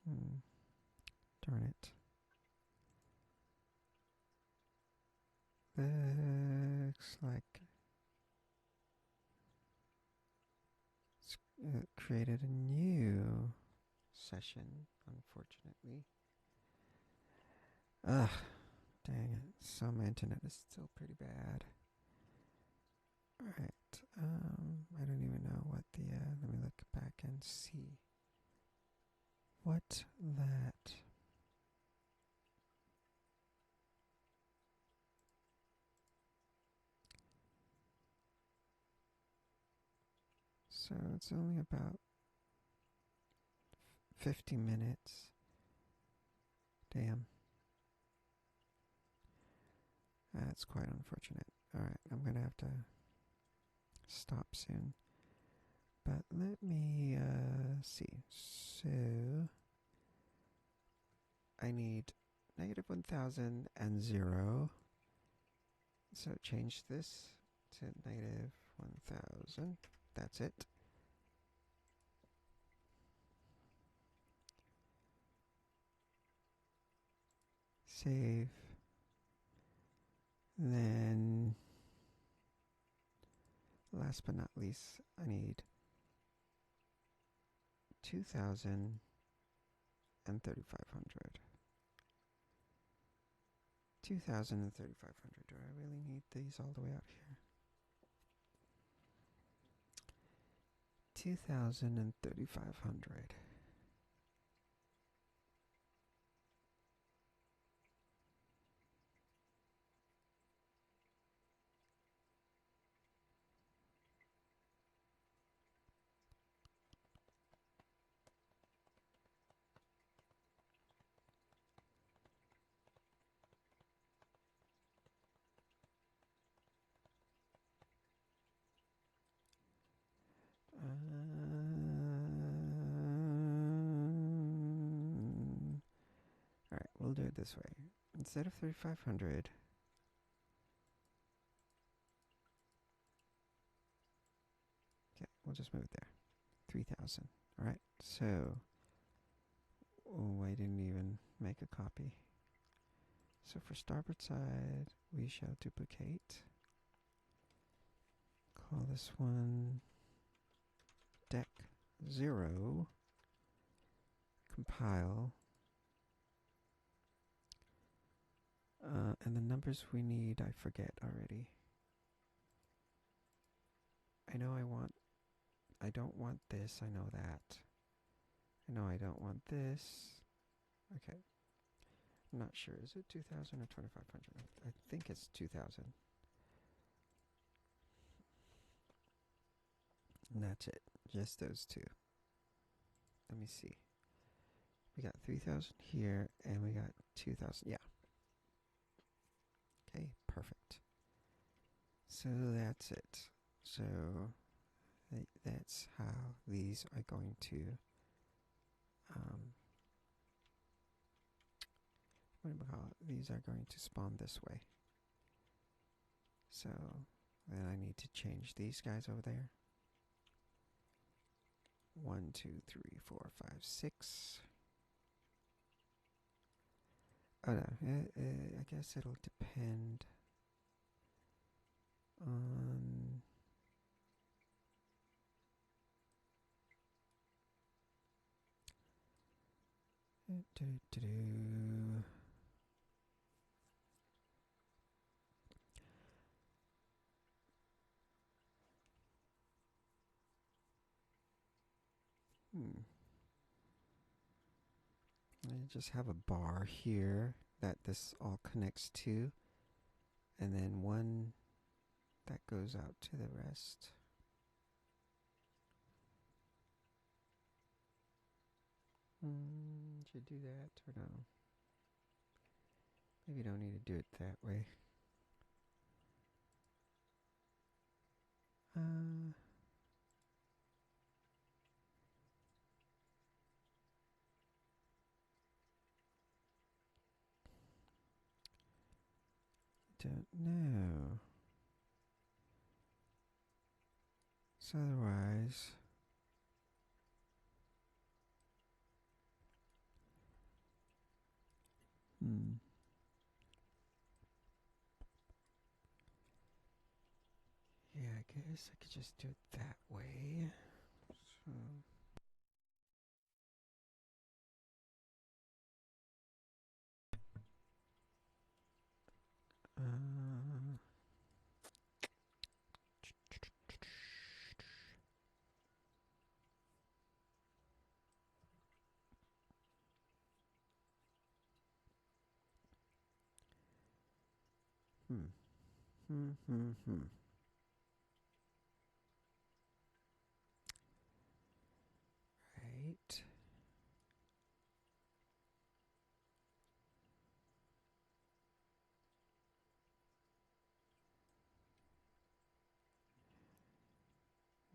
Hmm. Darn it. Looks like it's created a new session, unfortunately. Ugh, dang it. So my internet is still pretty bad. Alright, I don't even know what the, let me look back and see what that. So it's only about 50 minutes. Damn, that's quite unfortunate. Alright, I'm gonna have to stop soon. But let me see. So I need negative 1000 and 0. So change this to negative 1000. That's it. Save. Then, last but not least, I need 2000 and 3500. 2000 and 3500. Do I really need these all the way out here? 2000 and 3500. Alright, we'll do it this way. Instead of 3500, okay, we'll just move it there. 3000. Alright, so, oh, I didn't even make a copy. So for starboard side, we shall duplicate. Call this one deck 0. Compile. And the numbers we need, I forget already. I don't want this, I know that. I know I don't want this. Okay. I'm not sure. Is it 2000 or 2500? I think it's 2000. And that's it. Just those two. Let me see. We got 3000 here, and we got 2000. Yeah. Okay, perfect. So that's it. So that's how these are going to, what do we call it? These are going to spawn this way. So then I need to change these guys over there. 1, 2, 3, 4, 5, 6. Oh no, I guess it'll depend on. I just have a bar here that this all connects to, and then one that goes out to the rest. Should do that or no? Maybe don't need to do it that way. Don't know. So otherwise, Yeah, I guess I could just do it that way. So. Right.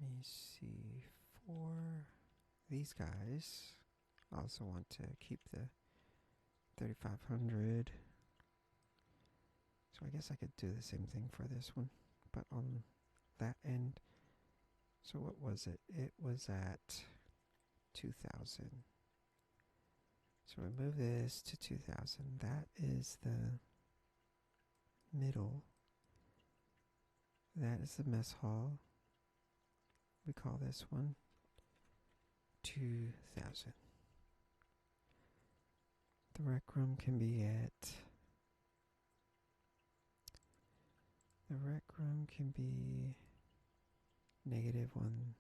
Let me see. For these guys, I also want to keep the 3500. So I guess I could do the same thing for this one, but on that end. So what was it? It was at 2000. So we move this to 2000. That is the middle. That is the mess hall. We call this one 2000. The rec room can be at... The rec room can be -1,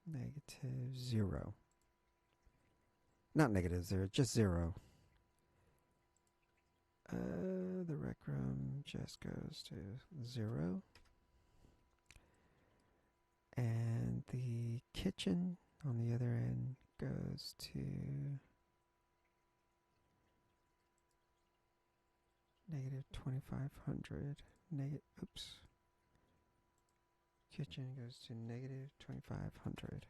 -0. Not -0, just 0. The rec room just goes to 0. And the kitchen on the other end goes to -2500. Oops. Kitchen goes to -2500.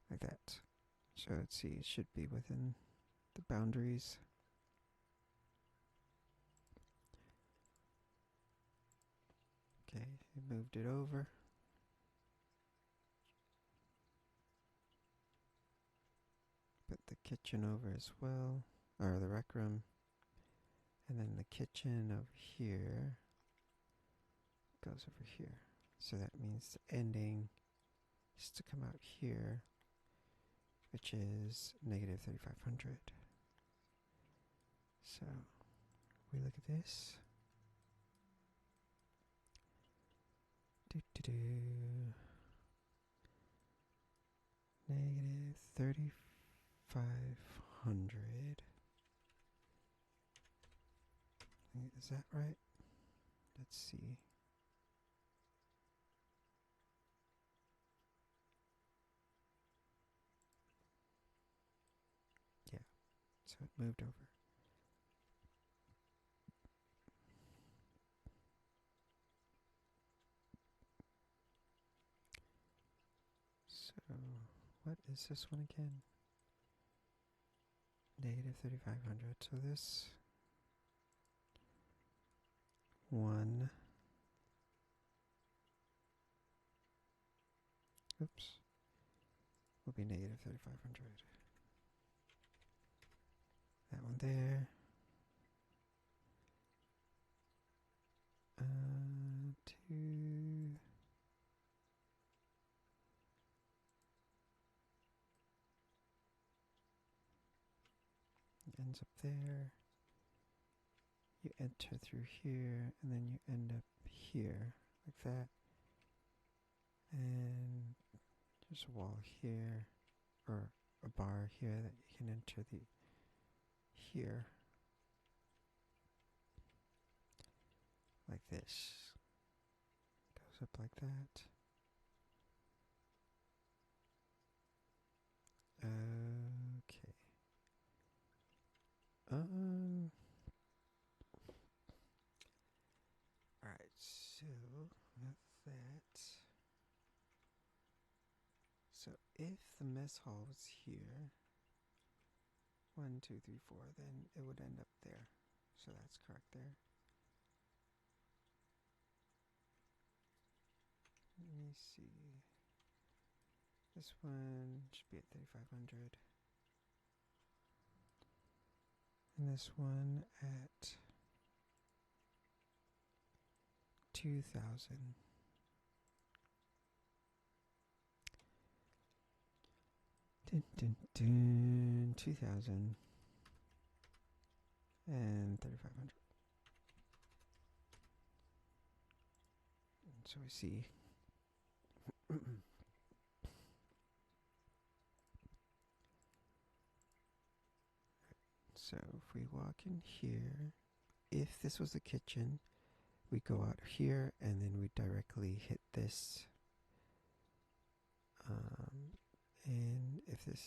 Like that. So let's see, it should be within the boundaries. Okay, I moved it over. Put the kitchen over as well, or the rec room. And then the kitchen over here goes over here. So that means the ending is to come out here, which is -3500. So we look at this. -3500. Is that right? Let's see. Yeah, so it moved over. So, what is this one again? -3500. So this one, oops, will be -3500. That one there. Two. Ends up there. You enter through here, and then you end up here, like that. And there's a wall here, or a bar here that you can enter the here, like this. Goes up like that. Okay. Alright, so with that. So if the mess hall was here, 1, 2, 3, 4, then it would end up there. So that's correct there. Let me see. This one should be at 3500. And this one at 2,000. Dun, dun, dun, 2,000 and 3,500. So we see. So if we walk in here, if this was the kitchen, we go out here and then we directly hit this. And if this,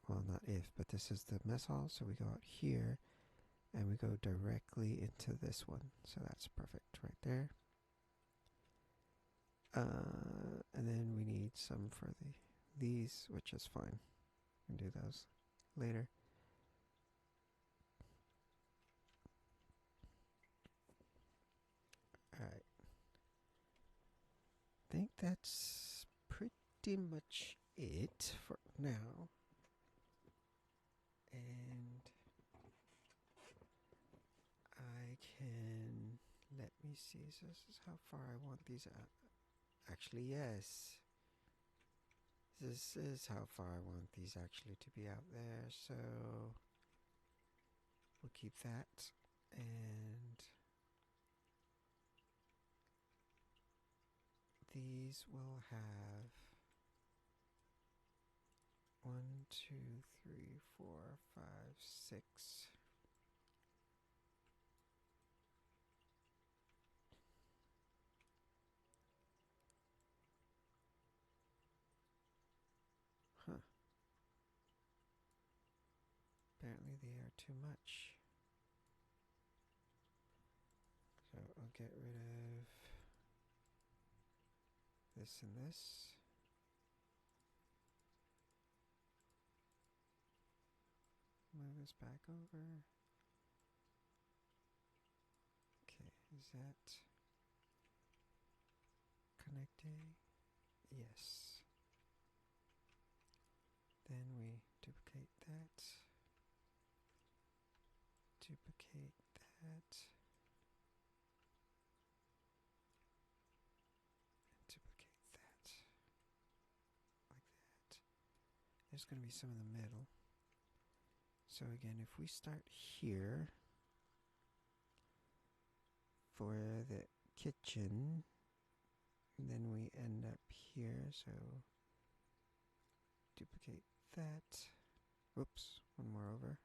well, not if, but this is the mess hall, so we go out here and we go directly into this one. So that's perfect right there. And then we need some for these, which is fine. We can do those later. Alright. I think that's pretty much it for now. And I can, let me see, so this is how far I want these out. Actually, yes. This is how far I want these actually to be out there, so we'll keep that. And these will have 1, 2, 3, 4, 5, 6. Huh. Apparently they are too much. So I'll get rid of this and this. Move this back over. Okay, is that connecting? Yes. Then we duplicate that. Duplicate that. And duplicate that. Like that. There's going to be some in the middle. So again, if we start here for the kitchen, then we end up here, so duplicate that. Whoops, one more over.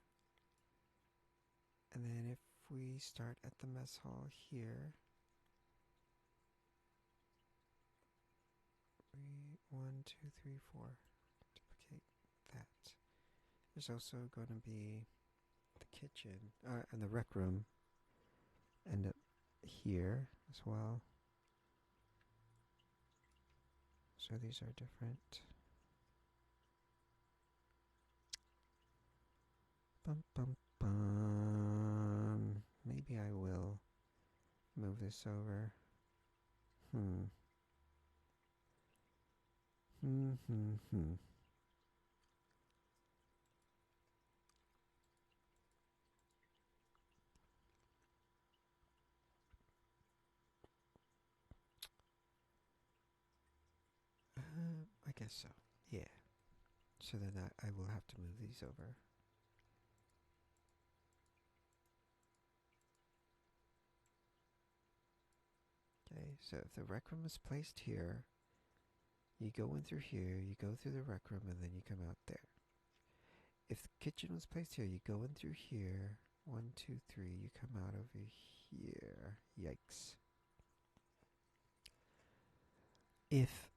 And then if we start at the mess hall here, 1, 2, 3, 4, duplicate that. There's also going to be the kitchen, and the rec room end up here as well. So these are different. Bum, bum, bum. Maybe I will move this over. I guess so. Yeah. So then I will have to move these over. Okay, so if the rec room is placed here, you go in through here, you go through the rec room, and then you come out there. If the kitchen was placed here, you go in through here, 1, 2, 3, you come out over here. Yikes. If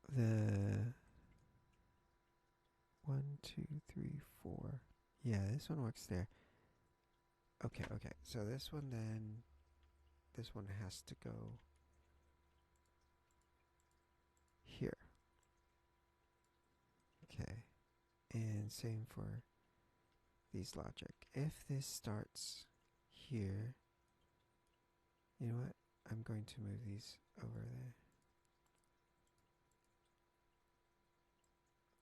the 1, 2, 3, 4, yeah, this one works there. Okay, so this one then, this one has to go here. Okay, and same for these logic. If this starts here, you know what? I'm going to move these over there.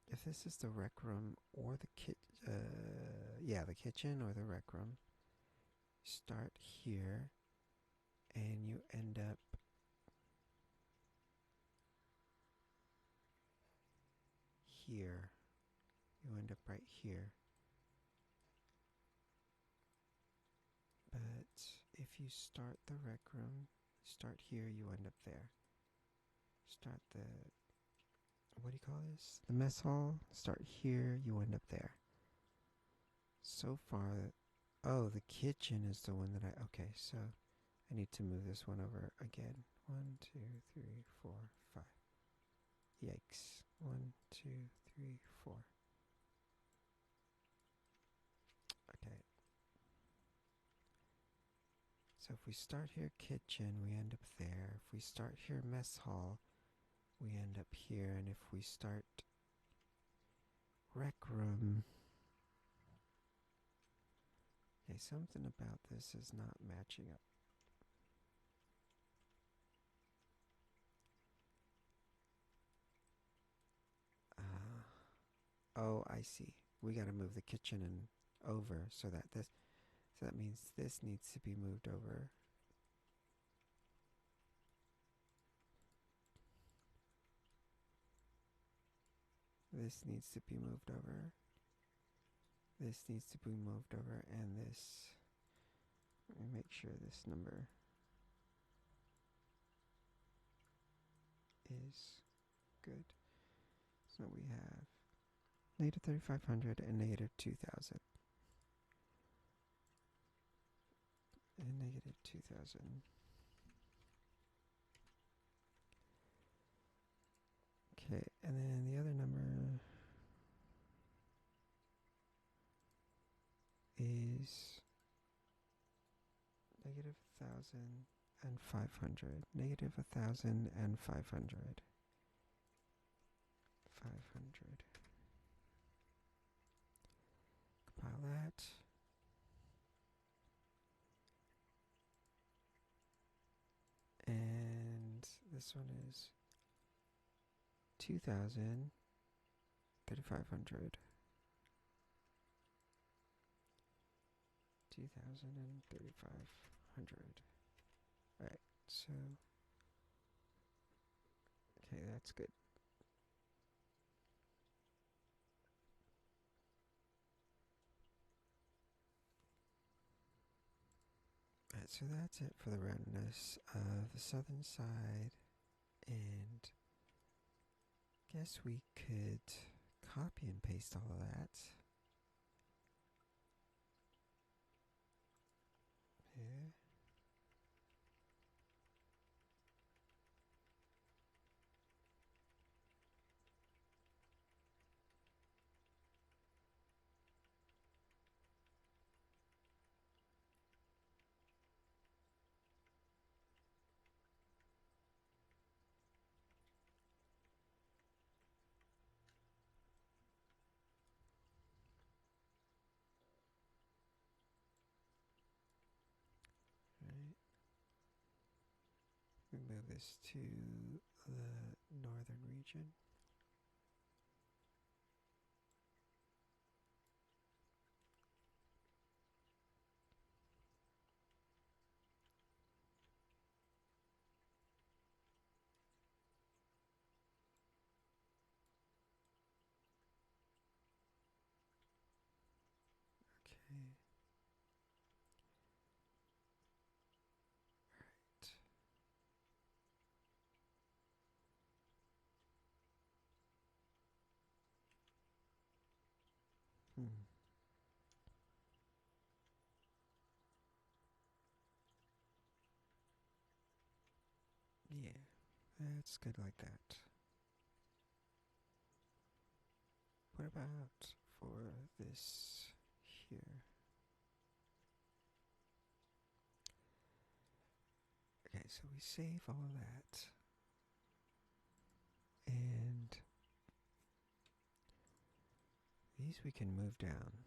If this is the rec room or the yeah, the kitchen or the rec room. Start here, and you end up here. You end up right here. But if you start the rec room, start here, you end up there. Start the, what do you call this? The mess hall. Start here, you end up there. So far, oh, the kitchen is the one that okay, so I need to move this one over again. 1, 2, 3, 4, 5. Yikes. 1, 2, 3, 4. Okay. So if we start here kitchen, we end up there. If we start here mess hall, we end up here. And if we start rec room, okay, something about this is not matching up. Oh, I see. We got to move the kitchen and over so that means this needs to be moved over. This needs to be moved over. This needs to be moved over, and this. Let me make sure this number is good. So we have negative 3,500 and negative 2,000. And negative 2,000. Okay, and then the other number is negative 1,500. Negative 1,500. 500. Compile that. And this one is 2,000, 3,500. 2,000 and 3,500. Alright, so. Okay, that's good. Alright, so that's it for the roundness of the southern side. And guess we could copy and paste all of that. Here. Right. We move this to the northern region. Okay. Hmm. Yeah, that's good like that. What about for this here? Okay, so we save all of that. And these we can move down.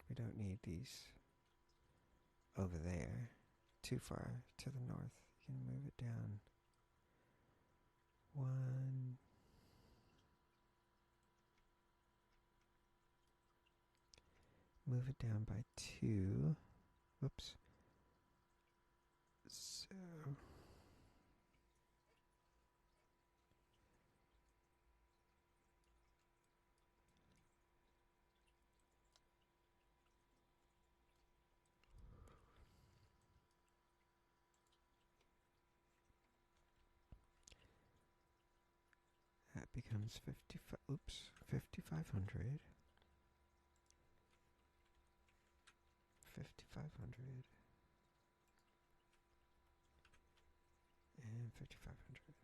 We don't need these over there too far to the north. You can move it down. 1. move it down by 2. Whoops. So that becomes 55. Oops, 5,500. 5,500 and 5,500.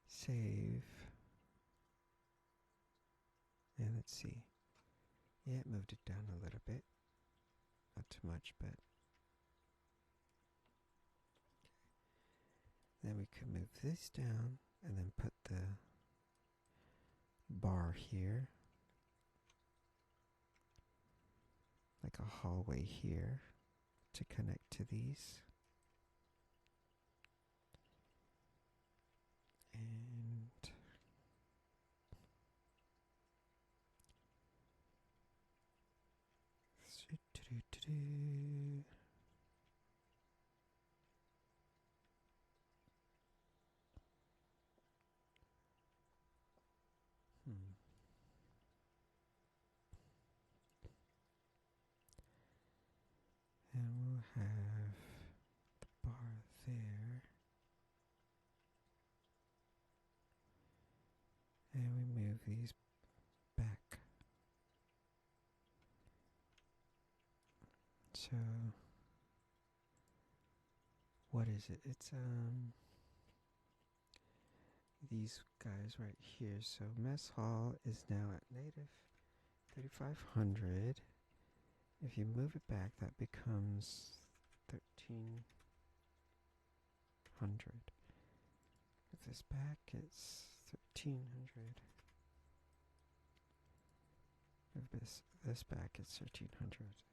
Save. And let's see. Yeah, it moved it down a little bit. Not too much, but then we could move this down and then put the bar here, like a hallway here to connect to these. And and we'll have the bar there. And we move these back. So what is it? It's these guys right here. So mess hall is now at native 3,500. If you move it back, that becomes 1,300. Move this back, it's 1,300. Move this back, it's 1,300.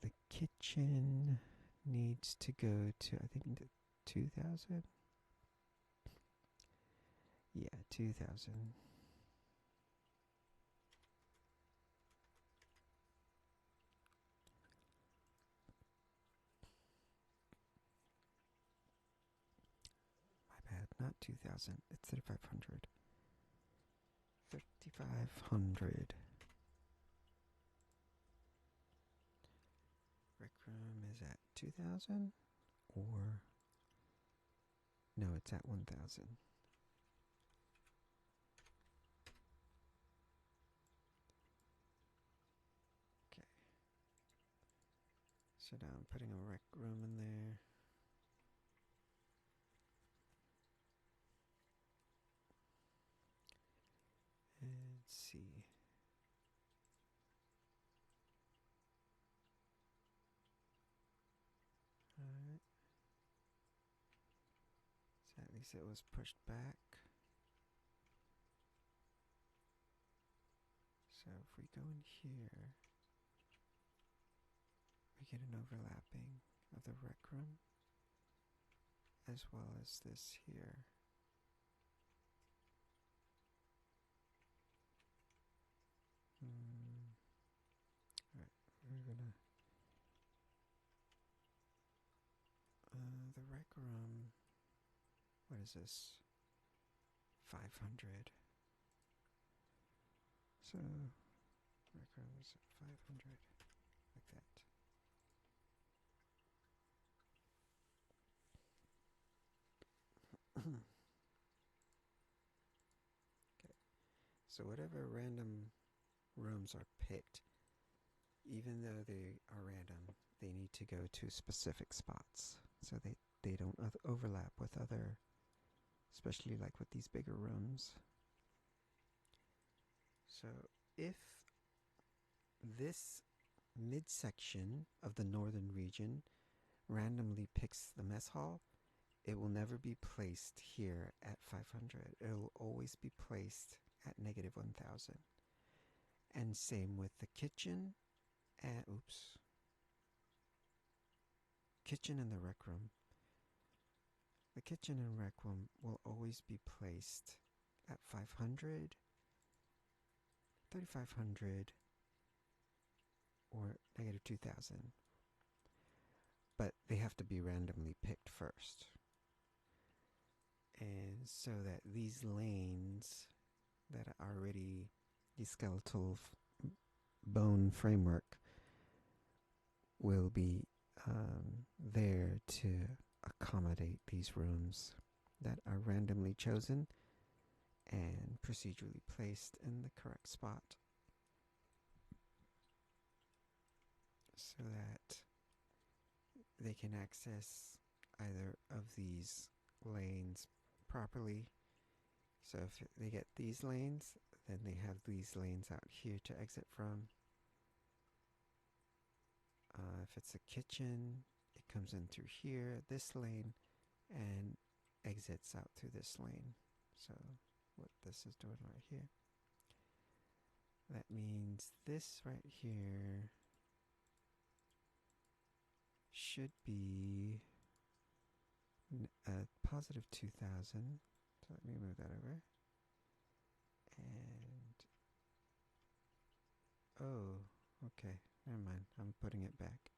The kitchen needs to go to, I think, 2,000. Yeah, 2,000. My bad, not 2,000. It's 3,500. 3,500. Rec room is at 2,000, or no, it's at 1,000. Okay. So now I'm putting a rec room in there. And let's see. Alright. So at least it was pushed back. So if we go in here, we get an overlapping of the rec room as well as this here. Alright, we're gonna the rec room, what is this? 500. So rec room's 500, like that. Okay. So whatever random rooms are picked, even though they are random, they need to go to specific spots. So they don't overlap with other, especially like with these bigger rooms. So if this midsection of the northern region randomly picks the mess hall, it will never be placed here at 500. It will always be placed at negative 1,000. And same with the kitchen. And oops. kitchen and the rec room. The kitchen and rec room will always be placed at 500, 3500, or negative 2000. But they have to be randomly picked first. And so that these lanes that are already the skeletal bone framework will be there to accommodate these rooms that are randomly chosen and procedurally placed in the correct spot so that they can access either of these lanes properly. So if they get these lanes, then they have these lanes out here to exit from. If it's a kitchen, it comes in through here, this lane, and exits out through this lane. So what this is doing right here, that means this right here should be positive 2000. So let me move that over. And oh, okay, never mind. I'm putting it back.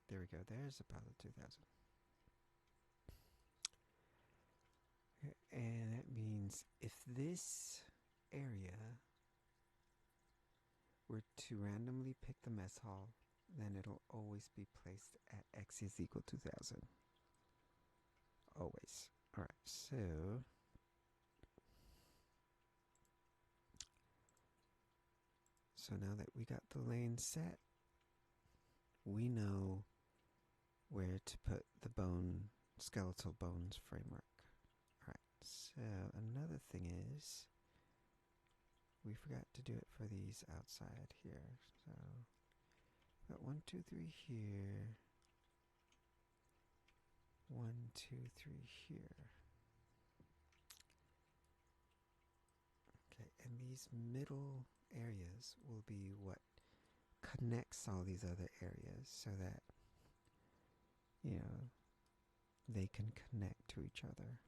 There we go. There's a positive 2000. And that means if this area were to randomly pick the mess hall, then it'll always be placed at x is equal to 2000. Always. Alright, so now that we got the lane set, we know where to put the skeletal bones framework. Alright, so another thing is, we forgot to do it for these outside here. So, got 1, 2, 3 here. 1, 2, 3 here. Okay, and these middle areas will be what connects all these other areas so that, they can connect to each other.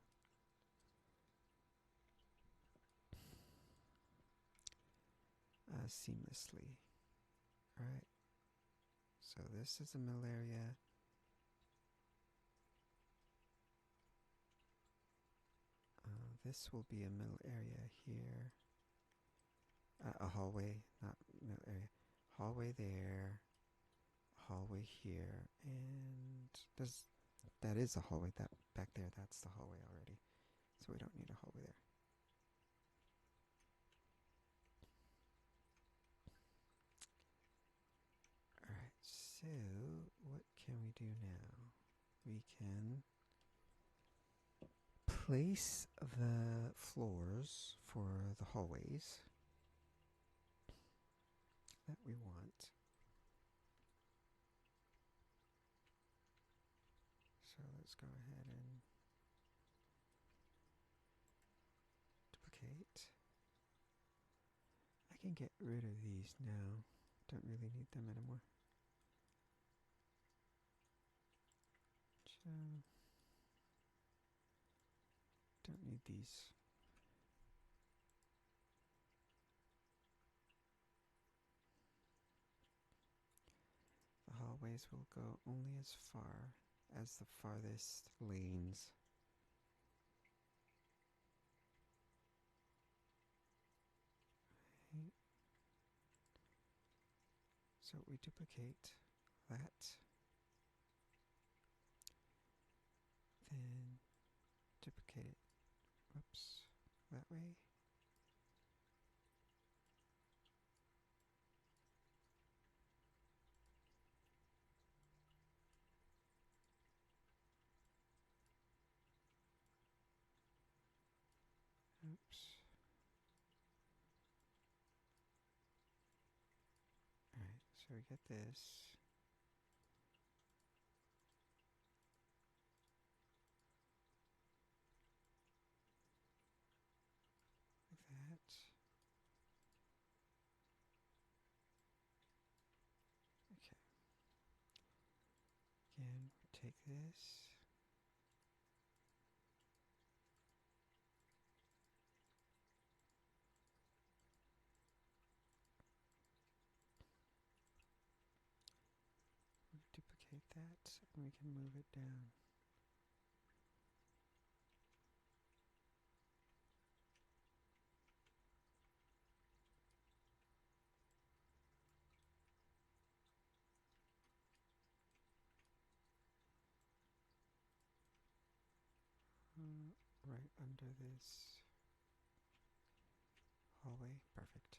Seamlessly. Alright, so this is the middle area. This will be a middle area here. A hallway, not middle area. Hallway there, hallway here, and that is a hallway. That back there, that's the hallway already. So we don't need a hallway there. Alright, so what can we do now? We can place the floors for the hallways that we want. So let's go ahead and duplicate. I can get rid of these now. Don't really need them anymore. So, don't need these. The hallways will go only as far as the farthest lanes. Right. So we duplicate that, then duplicate it, whoops, that way. Oops. Alright, so we get this. Like that. Okay. take this. We'll duplicate that and we can move it down. Right under this hallway. Perfect.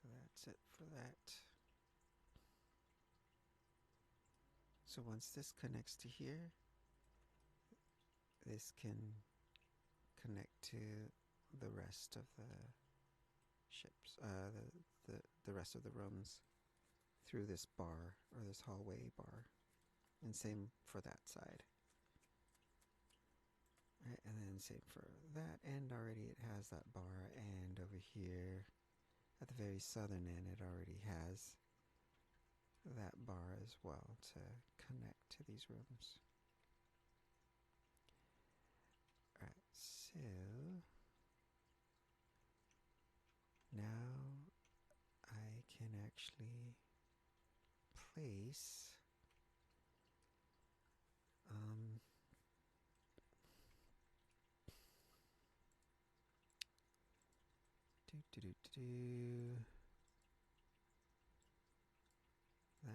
So that's it for that. So once this connects to here, this can connect to the rest of the ships, the rest of the rooms through this bar, or this hallway bar. And same for that side. Right, and then same for that end. Already it has that bar, and over here at the very southern end it already has that bar as well to connect to these rooms. Alright, so now I can actually place that.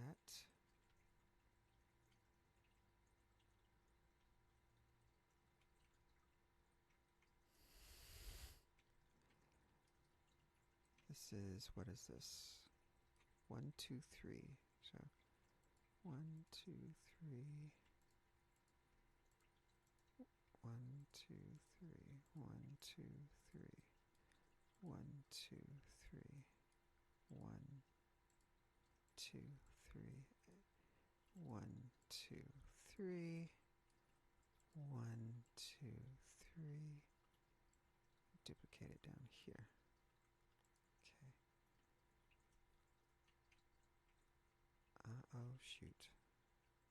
This is, what is this? 1, 2, 3. So 1, 2, 3. 1, 2, 3. 1, 2, 3. 1, 2, 3. 1, 2, 3. 1, 2, 3. 1, 2, 3. Duplicate it down here. Okay. Oh shoot.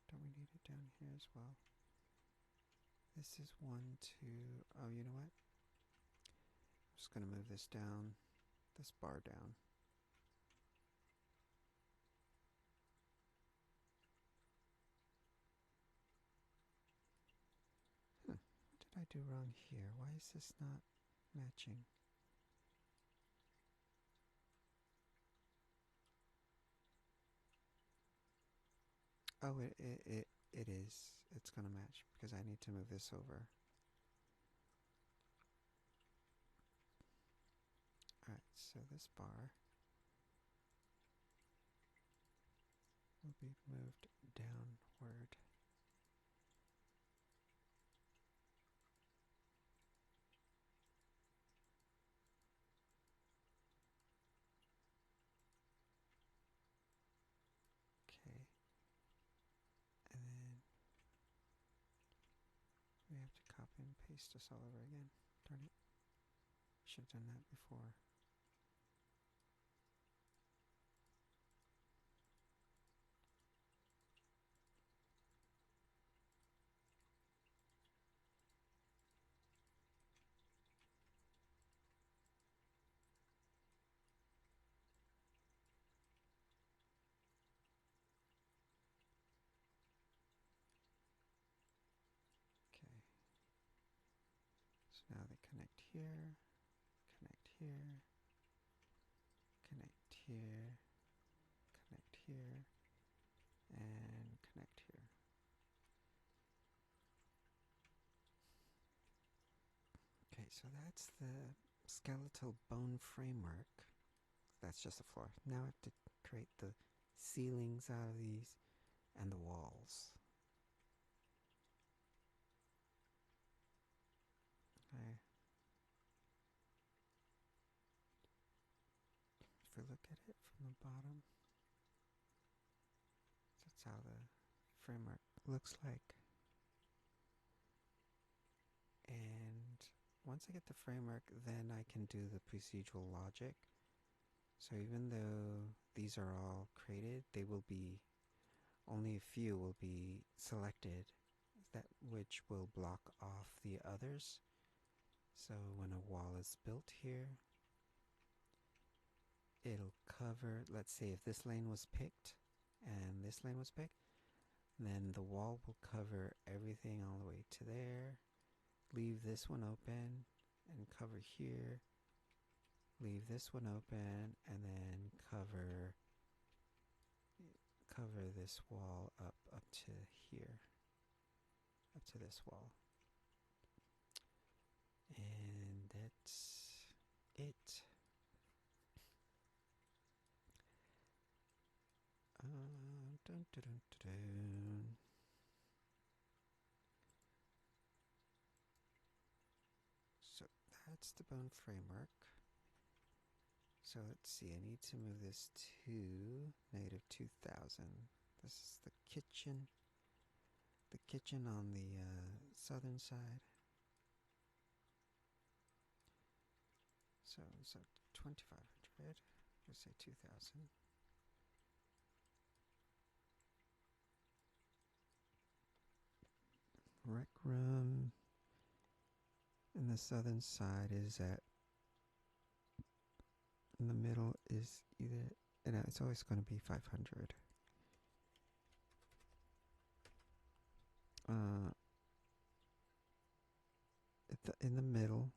Don't we need it down here as well? This is 1, 2. Oh, you know what? I'm just gonna move this down, this bar down. What did I do wrong here? Why is this not matching? Oh, it is. It's gonna match because I need to move this over. Alright, so this bar will be moved downward. Okay. And then we have to copy and paste this all over again. Darn it. Should have done that before. Okay. So now they connect here, connect here, connect here, connect here, and connect here. Okay, so that's the skeletal bone framework. That's just the floor. Now I have to create the ceilings out of these and the walls. Okay. If we look at it from the bottom, that's how the framework looks like. And once I get the framework, then I can do the procedural logic. So even though these are all created, they will be, only a few will be selected, that which will block off the others. So when a wall is built here, it'll cover, let's say if this lane was picked and this lane was picked, then the wall will cover everything all the way to there, leave this one open and cover here, leave this one open, and then cover this wall up to here, up to this wall. And that's it. Dun, dun, dun, dun, dun. So that's the bone framework. So let's see, I need to move this to negative 2000. This is the kitchen on the southern side. So 2500, just say 2000. Rec room in the southern side is at, in the middle is either, and it's always going to be 500. In the middle,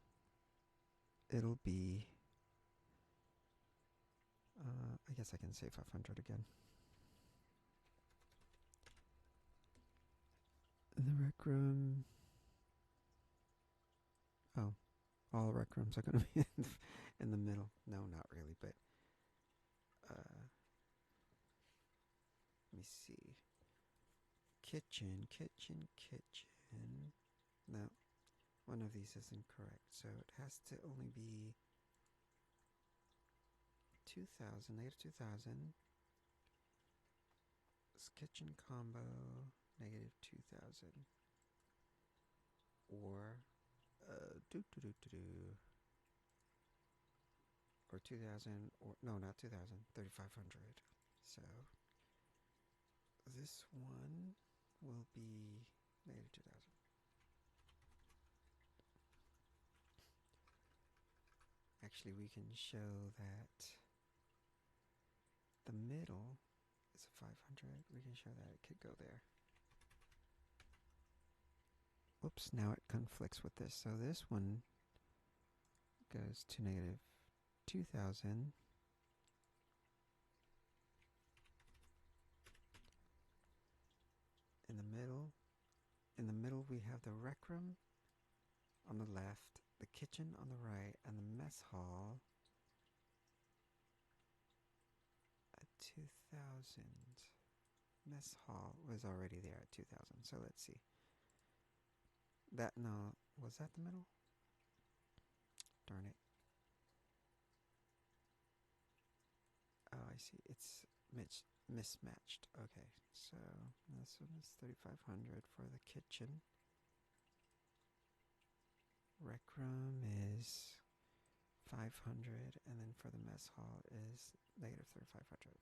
it'll be, I guess I can say 500 again. In the rec room, oh, all rec rooms are going to be in the middle. No, not really, but let me see. Kitchen. No, one of these is incorrect, so it has to only be 2000, negative 2000. This kitchen combo, negative 2000. Or, or 2000, or, no, not 2000, 3500. So, this one will be negative 2000. Actually, we can show that the middle is a 500. We can show that it could go there. Oops, now it conflicts with this. So this one goes to negative 2000. In the middle we have the rec room on the left, the kitchen on the right, and the mess hall at 2000. Mess hall was already there at 2000, so let's see. That, no, was that the middle? Darn it. Oh, I see, it's mismatched. Okay, so this one is 3500 for the kitchen. Rec room is 500, and then for the mess hall is negative 3500.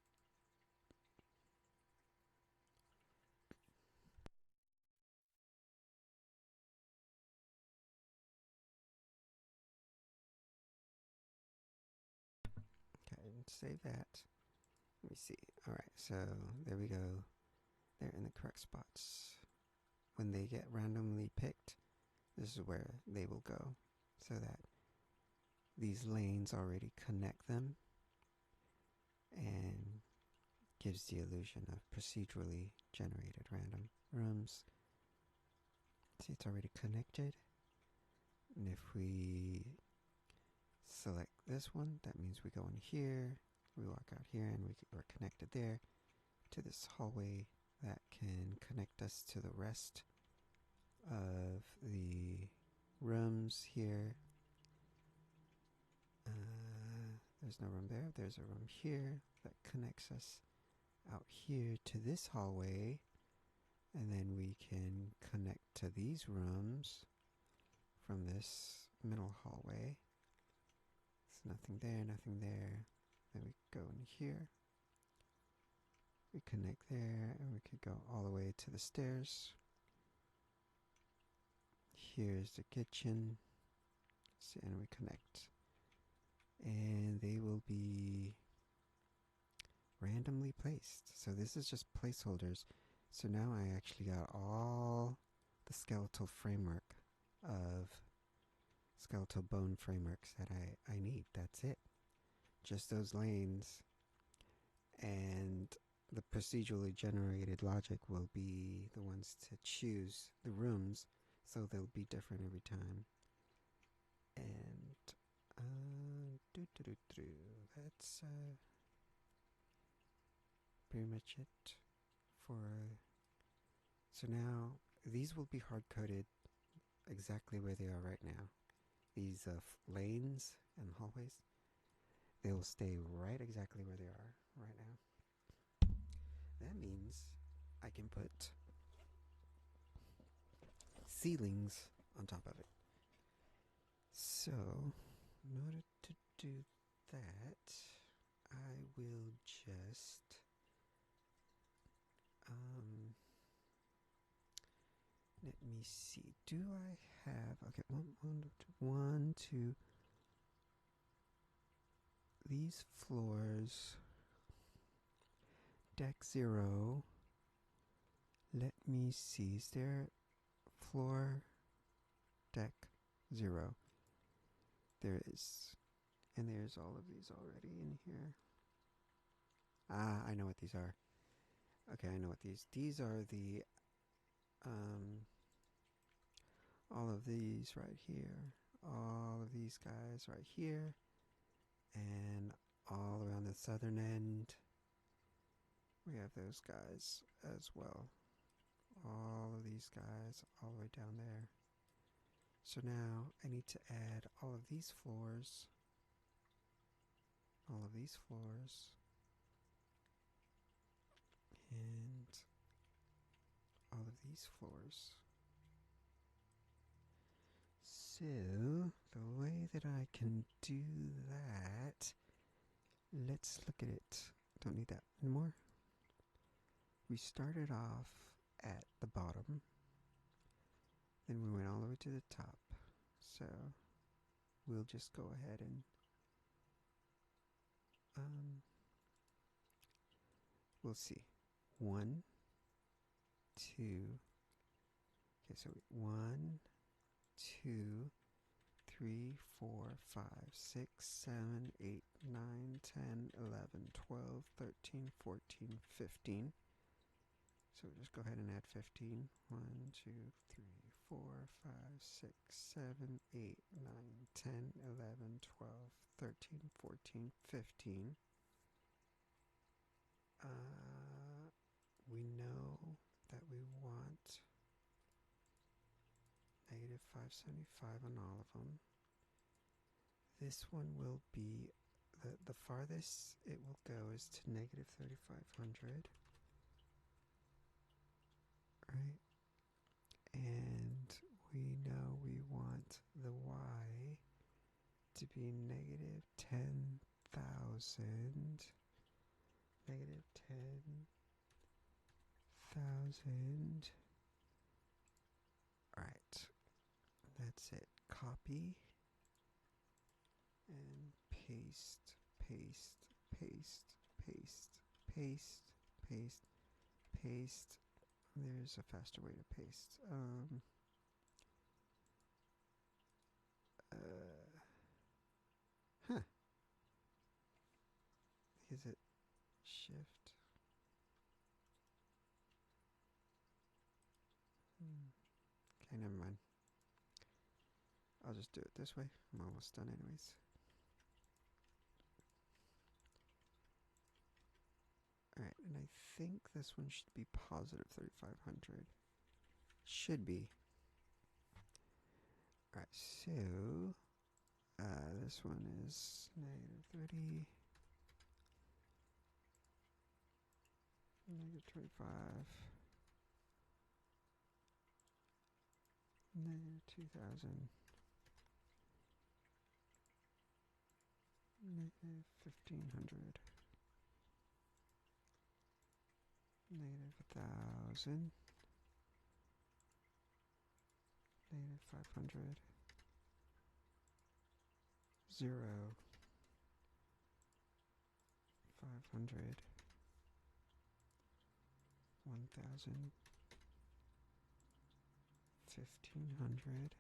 Okay, and save that. Let me see. Alright, so there we go. They're in the correct spots. When they get randomly picked, this is where they will go, so that these lanes already connect them and gives the illusion of procedurally generated random rooms. See, it's already connected. And if we select this one, that means we go in here, we walk out here, and we're connected there to this hallway that can connect us to the rest of the rooms here. There's no room there. There's a room here that connects us out here to this hallway, and then we can connect to these rooms from this middle hallway. There's nothing there, nothing there. Then we go in here. We connect there, and we could go all the way to the stairs. Here's the kitchen. See, and we connect. And they will be randomly placed. So this is just placeholders. So now I actually got all the skeletal framework of skeletal bone frameworks that I need. That's it. Just those lanes. And the procedurally generated logic will be the ones to choose the rooms, so they'll be different every time. And that's pretty much it for. So now these will be hard coded exactly where they are right now. These lanes and hallways, they will stay right exactly where they are right now. That means I can put ceilings on top of it. So, in order to do that, I will just let me see. Do I have one, two. These floors, deck 0. Let me see. Is there floor deck 0? There is. And there's all of these already in here. Ah, I know what these are. Okay, I know what these are the all of these right here, all of these guys right here, and all around the southern end we have those guys as well. All of these guys all the way down there. So now I need to add all of these floors, all of these floors, and all of these floors. So the way that I can do that, let's look at it. Don't need that anymore. We started off at the bottom, then we went all the way to the top. So we'll just go ahead and we'll see. 1, 2. Okay, so 1, 2, 3, 4, 5, 6, 7, 8, 9, 10, 11, 12, 13, 14, 15. So we'll just go ahead and add 15. 1, 2, 3, 4, 5, 6, 7, 8, 9, 10, 11, 12, 13, 14, 15. We know that we want negative 575 on all of them. This one will be the farthest it will go is to negative 3,500. Right? And we know we want the y to be negative 10,000. Negative 10,000. Alright. That's it. Copy. And paste, paste, paste, paste, paste, paste, paste. There's a faster way to paste. Is it shift? Okay, never mind. I'll just do it this way. I'm almost done anyways. Alright, and I think this one should be positive 3,500. Should be. Alright, so this one is negative 30. Negative 25. Negative 2,000. negative 1500, negative 1000, negative 500, 0, 500, 1000, 1500,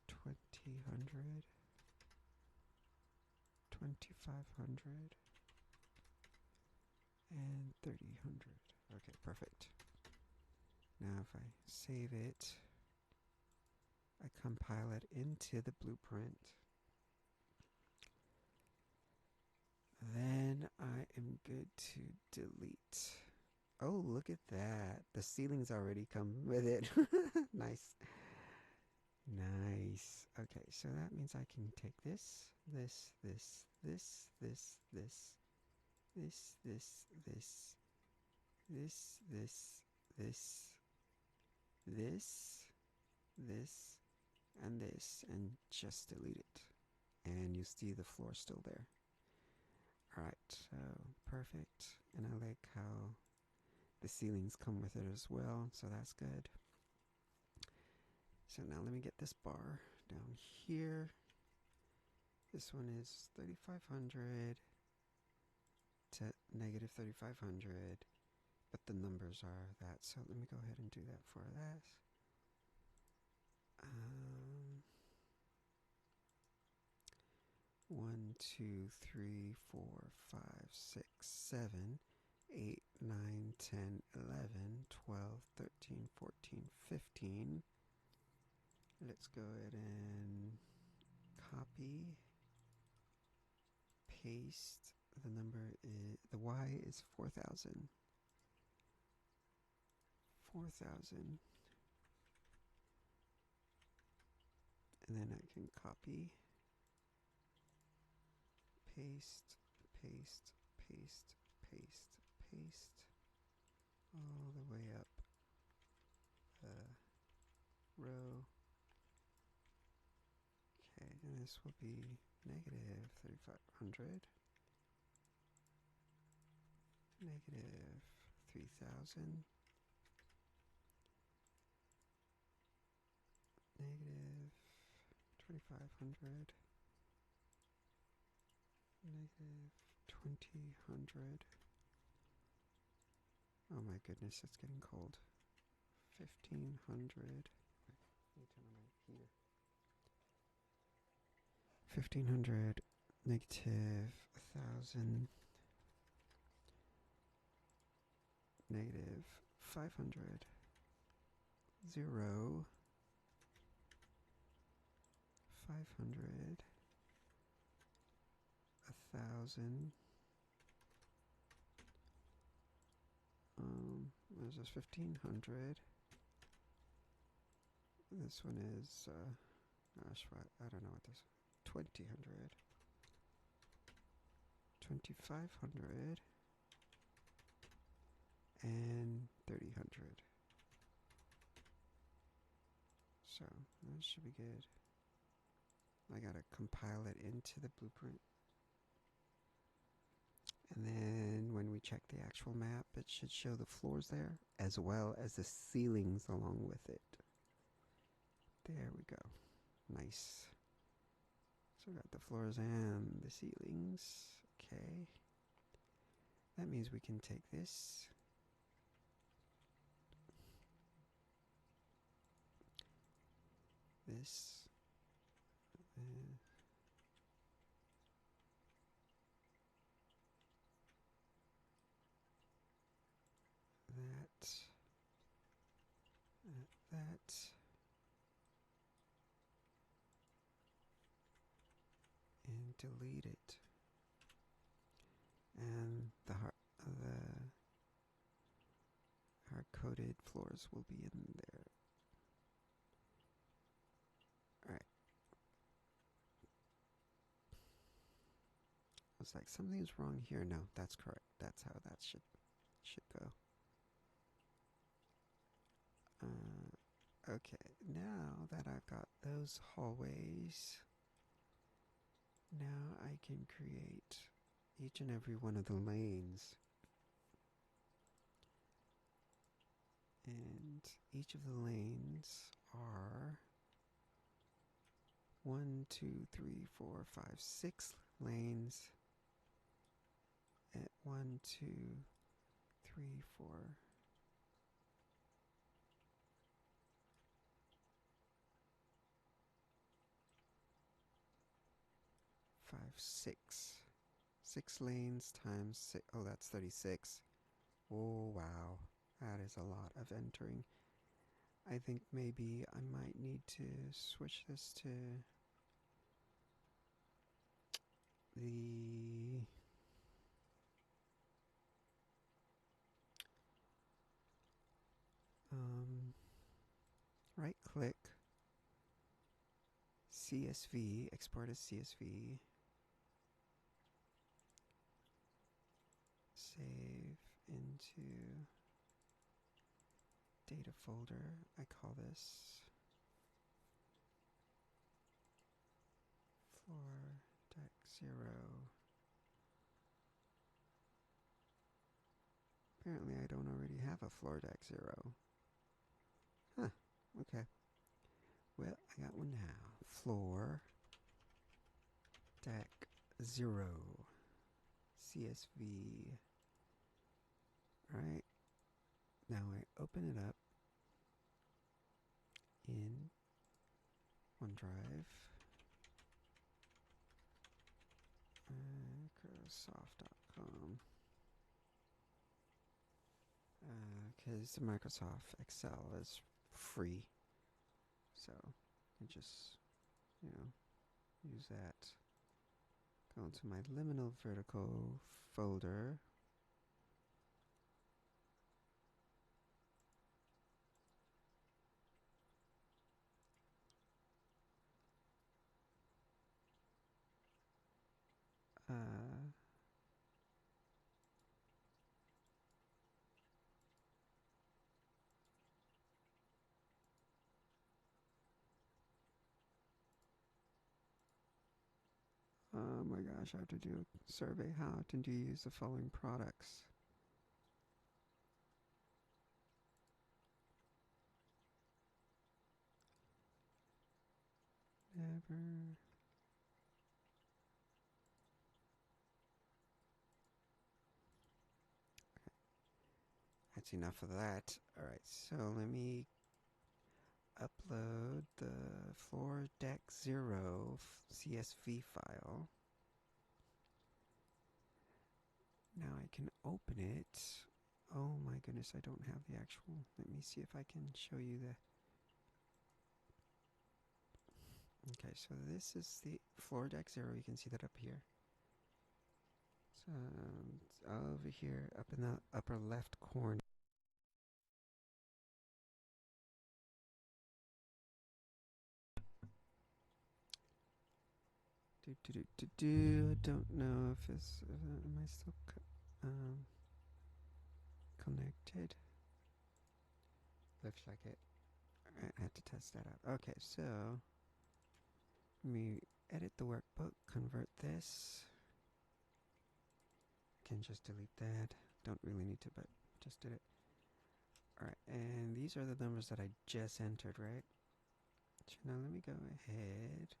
2000, 2500, and 3000. Okay, perfect. Now if I save it, I compile it into the blueprint, then I am good to delete. Oh, look at that. The ceilings already come with it. Nice. Nice. Okay, so that means I can take this, this, this, this, this, this, this, this, this, this, this, this, and this, and just delete it. And you see the floor still there. Alright, so perfect. And I like how the ceilings come with it as well, so that's good. So now let me get this bar down here. This one is 3500 to negative 3500, but the numbers are that, so let me go ahead and do that for that. 1, 2, 3, 4, 5, 6, 7, 8, 9, 10, 11, 12, 13, 14, 15. Let's go ahead and copy, paste. The number is, the Y is 4000. 4000. And then I can copy, paste, paste, paste, paste, paste, all the way up the row. Okay, and this will be negative 3500, negative 3000, negative 2500, negative 2000. Oh my goodness, it's getting cold. 1500. Wait, let me turn on my heater. 1500, negative 1000, negative 500, 0, 500, 1000. There's this 1500. This one is, gosh, what? I don't know what this. 2000, 2500, and 3000. So that should be good. I gotta compile it into the blueprint. And then when we check the actual map, it should show the floors there, as well as the ceilings along with it. There we go. Nice. So we got the floors and the ceilings. Okay. That means we can take this. This. That. And delete it. And the hard-coded floors will be in there. Alright. I was like, something's wrong here. No, that's correct. That's how that should go. Okay, now that I've got those hallways can create each and every one of the lanes. And each of the lanes are 1, 2, 3, 4, 5, 6 lanes. At 1, 2, 3, 4. 5, 6. 6 lanes times 6. Oh, that's 36. Oh, wow. That is a lot of entering. I think maybe I might need to switch this to the right click, CSV, export as CSV, save into data folder. I call this floor deck 0. Apparently I don't already have a floor deck 0. Huh, okay. Well, I got one now. Floor deck 0. CSV. Alright. Now I open it up in OneDrive. Microsoft.com. Because Microsoft Excel is free. So I just, use that. Go into my liminal vertical folder. Oh my gosh, I have to do a survey. How often do you use the following products? Never. That's enough of that. Alright, so let me upload the floor deck 0 CSV file. Now I can open it. Oh my goodness, I don't have the actual. Let me see if I can show you the. Okay, so this is the floor deck 0. You can see that up here. So over here, up in the upper left corner. I don't know if it's. Am I still connected? Looks like it. I had to test that out. Okay, so let me edit the workbook, convert this. Can just delete that. Don't really need to, but just did it. Alright, and these are the numbers that I just entered, right? So now let me go ahead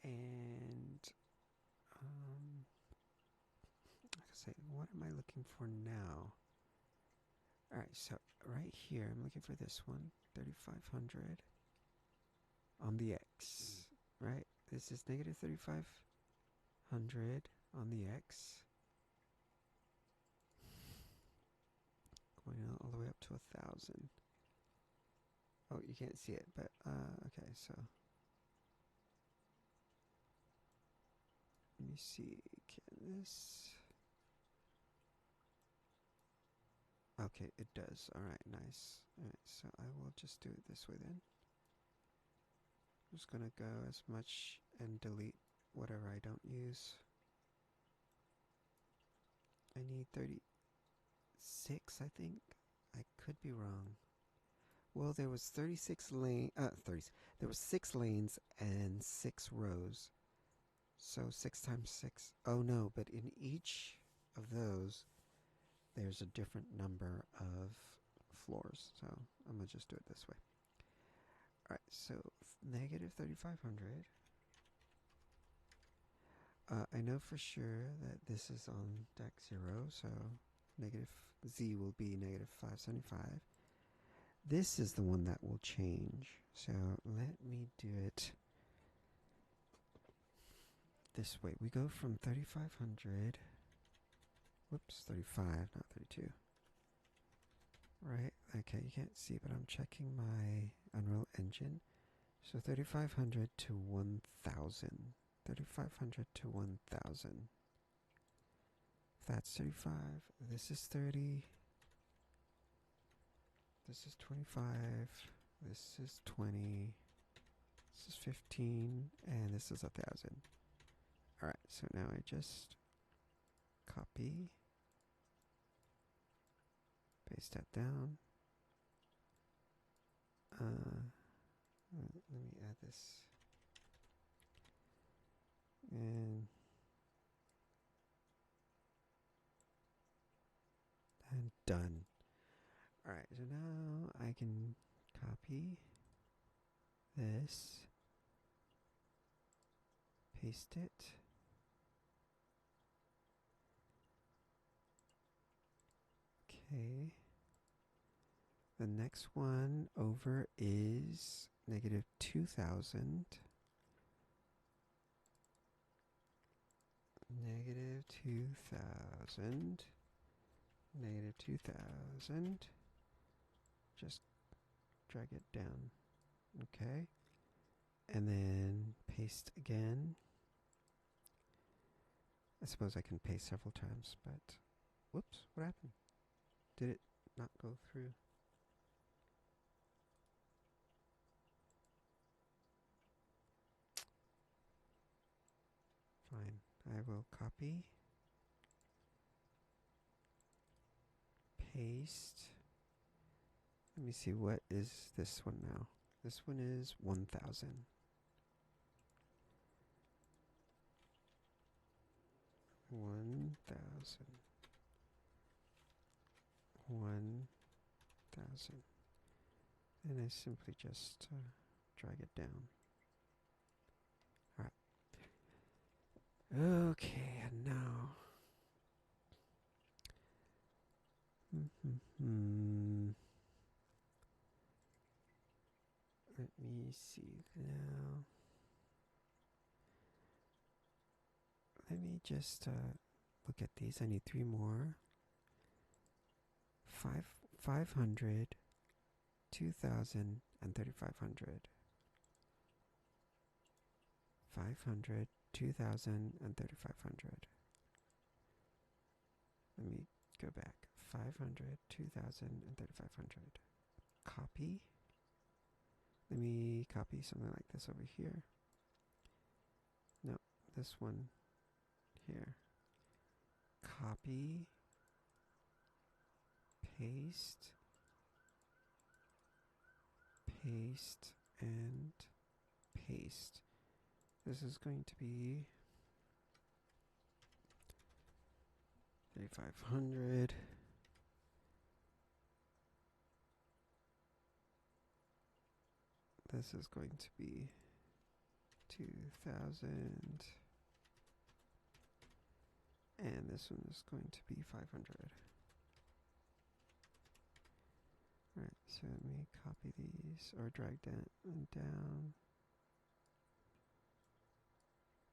and like I say, what am I looking for now? Alright, so right here, I'm looking for this one, 3500 on the X, right? This is negative 3500 on the X. Going all the way up to 1,000. Oh, you can't see it, but okay, so let me see. Can this? Okay, it does. Alright, nice. Alright, so I will just do it this way then. I'm just gonna go as much and delete whatever I don't use. I need 36, I think. I could be wrong. Well, there was 36 lane. There was 6 lanes and 6 rows. So 6 times 6. Oh no, but in each of those, there's a different number of floors. So I'm going to just do it this way. Alright, so negative 3,500. I know for sure that this is on deck 0, so negative z will be negative 575. This is the one that will change. So let me do it this way. We go from 3,500. Whoops, 35, not 32. Right, okay, you can't see, but I'm checking my Unreal Engine. So 3,500 to 1,000. 3,500 to 1,000. That's 35. This is 30. This is 25. This is 20. This is 15. And this is 1,000. Alright, so now I just copy. Paste that down. Let me add this. And done. Alright, so now I can copy this, paste it, okay. The next one over is negative 2,000. Negative 2,000. Negative 2,000. Just drag it down. Okay. And then paste again. I suppose I can paste several times, but whoops, what happened? Did it not go through? Fine. I will copy, paste. Let me see, what is this one now? This one is 1,000. 1,000. 1,000. And I simply just drag it down. Alright. Okay, and now. Let me see now. Let me just look at these. I need 3 more. 500, 2,000, and 3,500. 500, 2,000, and 3,500. Let me go back. 500, 2,000, and 3,500. Copy. Let me copy something like this over here. No, this one here. Copy. Paste. Paste and paste. This is going to be 3,500. This is going to be 2,000. And this one is going to be 500. Alright, so let me copy these, or drag down.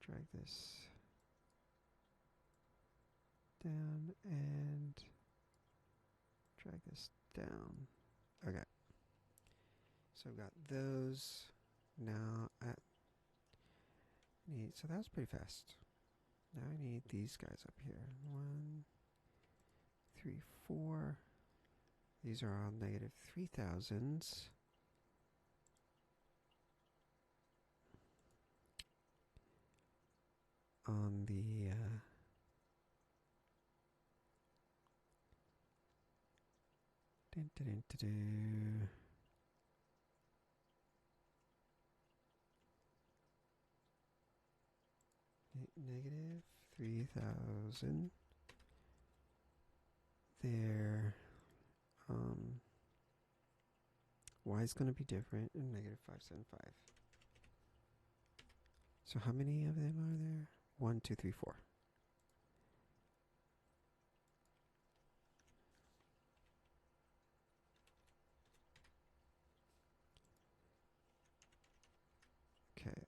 Drag this down and drag this down. Okay. So I've got those. Now I need, so that was pretty fast. Now I need these guys up here. 1, 3, 4. These are all negative 3,000s. On the negative 3,000. There, y is going to be different in negative 575. So how many of them are there? 1, 2, 3, 4. Okay,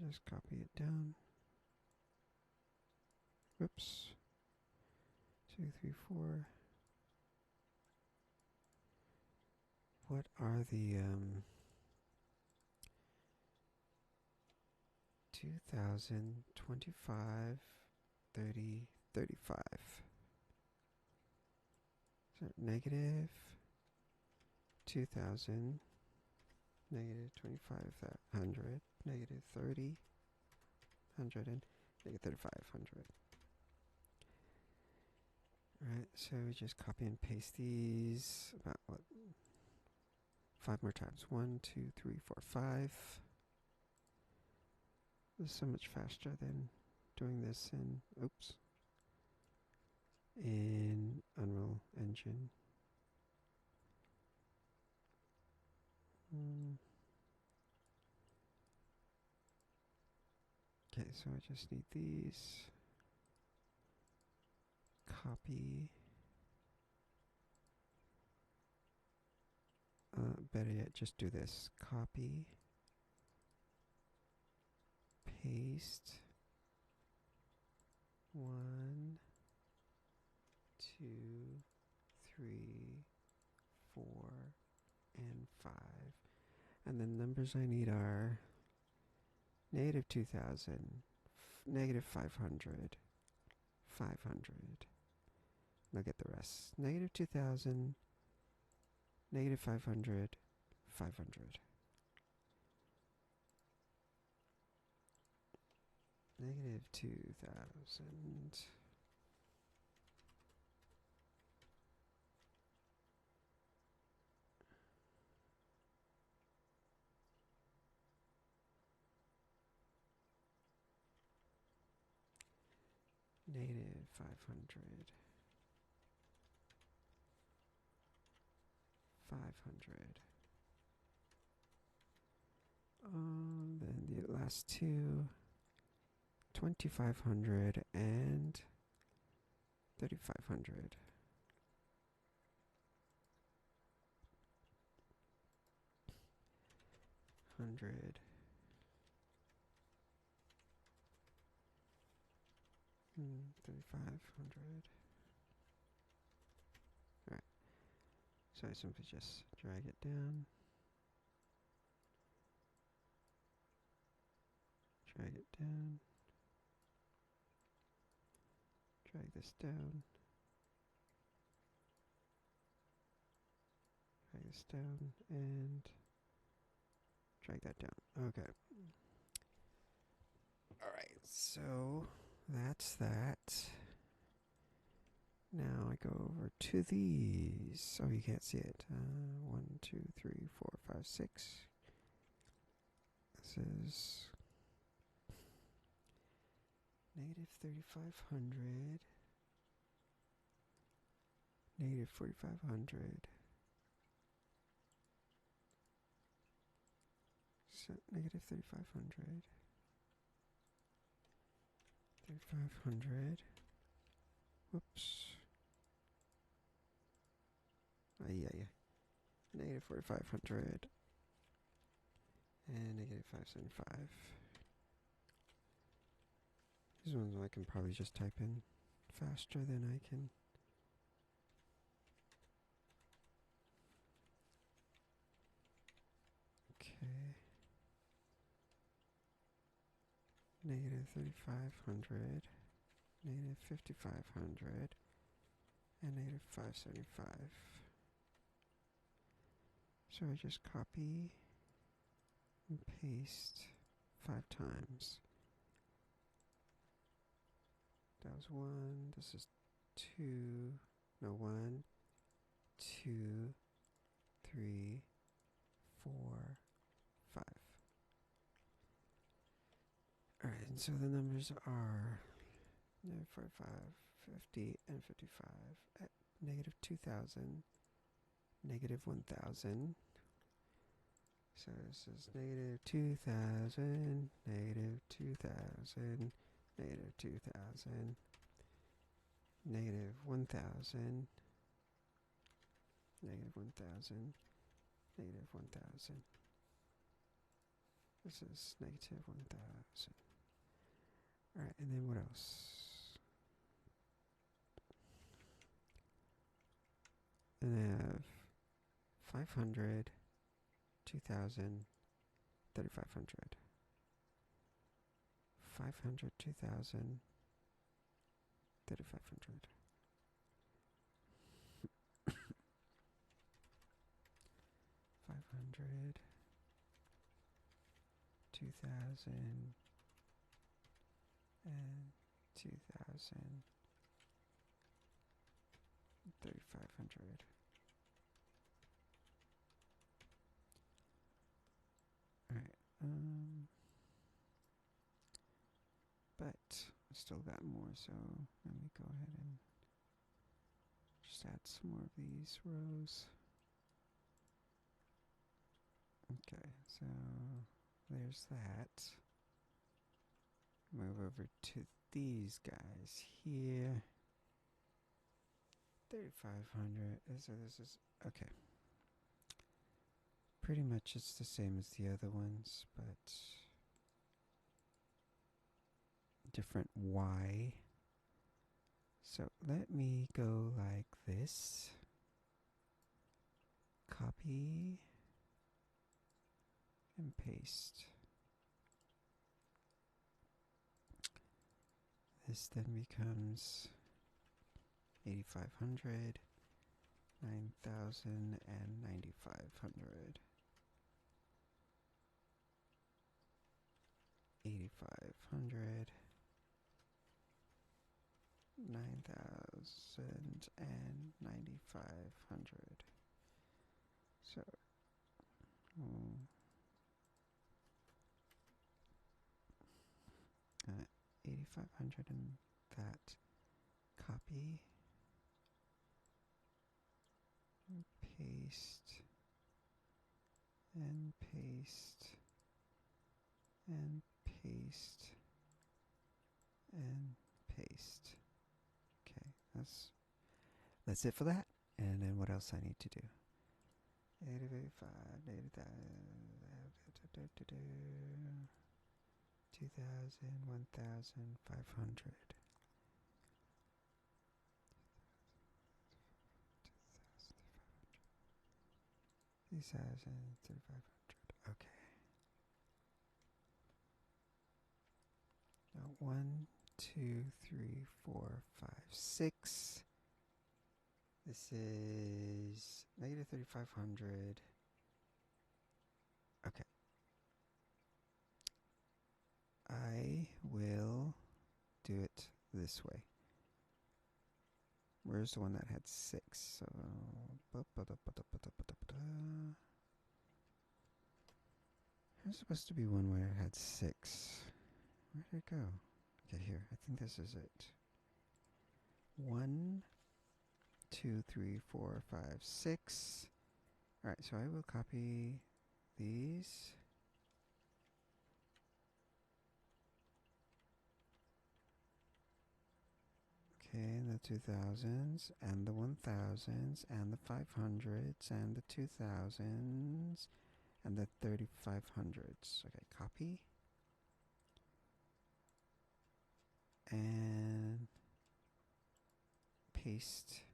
just copy it down. Whoops. 2, 3, 4. What are the 2,000, 25, 30, 35? So negative 2,000, negative 2,500, negative 3,000, and negative 3,500. Right, so we just copy and paste these about what? 5 more times. 1, 2, 3, 4, 5. This is so much faster than doing this in, oops, in Unreal Engine. Okay, so I just need these. Copy. Better yet, just do this. Copy. Paste. 1, 2, 3, 4, and 5. And the numbers I need are negative 2,000, negative 500, 500. I'll get the rest. Negative 2,000, negative 500, 500. Negative 2,000. Negative 500. 500. Then the last two. 2,500 and 3,500. Hundred. 3,500. Alright. So I simply just drag it down. Drag it down. Drag this down. Drag this down and drag that down. Okay. Alright, so that's that. Now I go over to these. Oh, you can't see it. 1, 2, 3, 4, 5, 6. This is negative 3,500. Negative 4,500. So negative 3,500. 3,500. Whoops. Yeah. Negative 4,500. And negative 575. These ones I can probably just type in faster than I can. Okay. Negative 3,500. Negative 5,500. And negative 575. So I just copy and paste 5 times. That was 1. This is 2. No, 1, 2, 3, 4, 5. And so the numbers are negative 45, 50, and 55 at negative 2,000, negative 1,000. So this is negative 2,000, negative 2,000, negative 2,000, negative 1,000, negative 1,000, negative 1,000. This is negative 1,000. Alright, and then what else? And I have 500, 2,000, 3,500. 500, 2,000, 3,500. 500, 2,000, and 2,000, 3,500. Alright, but I still got more, so let me go ahead and just add some more of these rows. Okay, so there's that. Move over to these guys here. 3,500. So this is okay. Pretty much it's the same as the other ones, but different Y. So let me go like this. Copy and paste. This then becomes 8,500, 9,000, and 9,500. 8,500, 9,000, and 9,500. So, 8,500 and that. Copy. And paste. And paste. And paste. And paste. Okay, that's it for that. And then what else I need to do? 8,500, 2,000, 1,500. 3,000, 3,500. Okay. Now 1, 2, 3, 4, 5, 6. This is negative 3,500. Okay. I will do it this way. Where's the one that had 6? So, there's supposed to be one where it had 6. Where did it go? Okay, here. I think this is it. 1, 2, 3, 4, 5, 6. Alright, so I will copy these. Okay, the 2,000s, and the 1,000s, and the 500s, and the 2,000s, and the 3,500s. Okay, copy. And paste.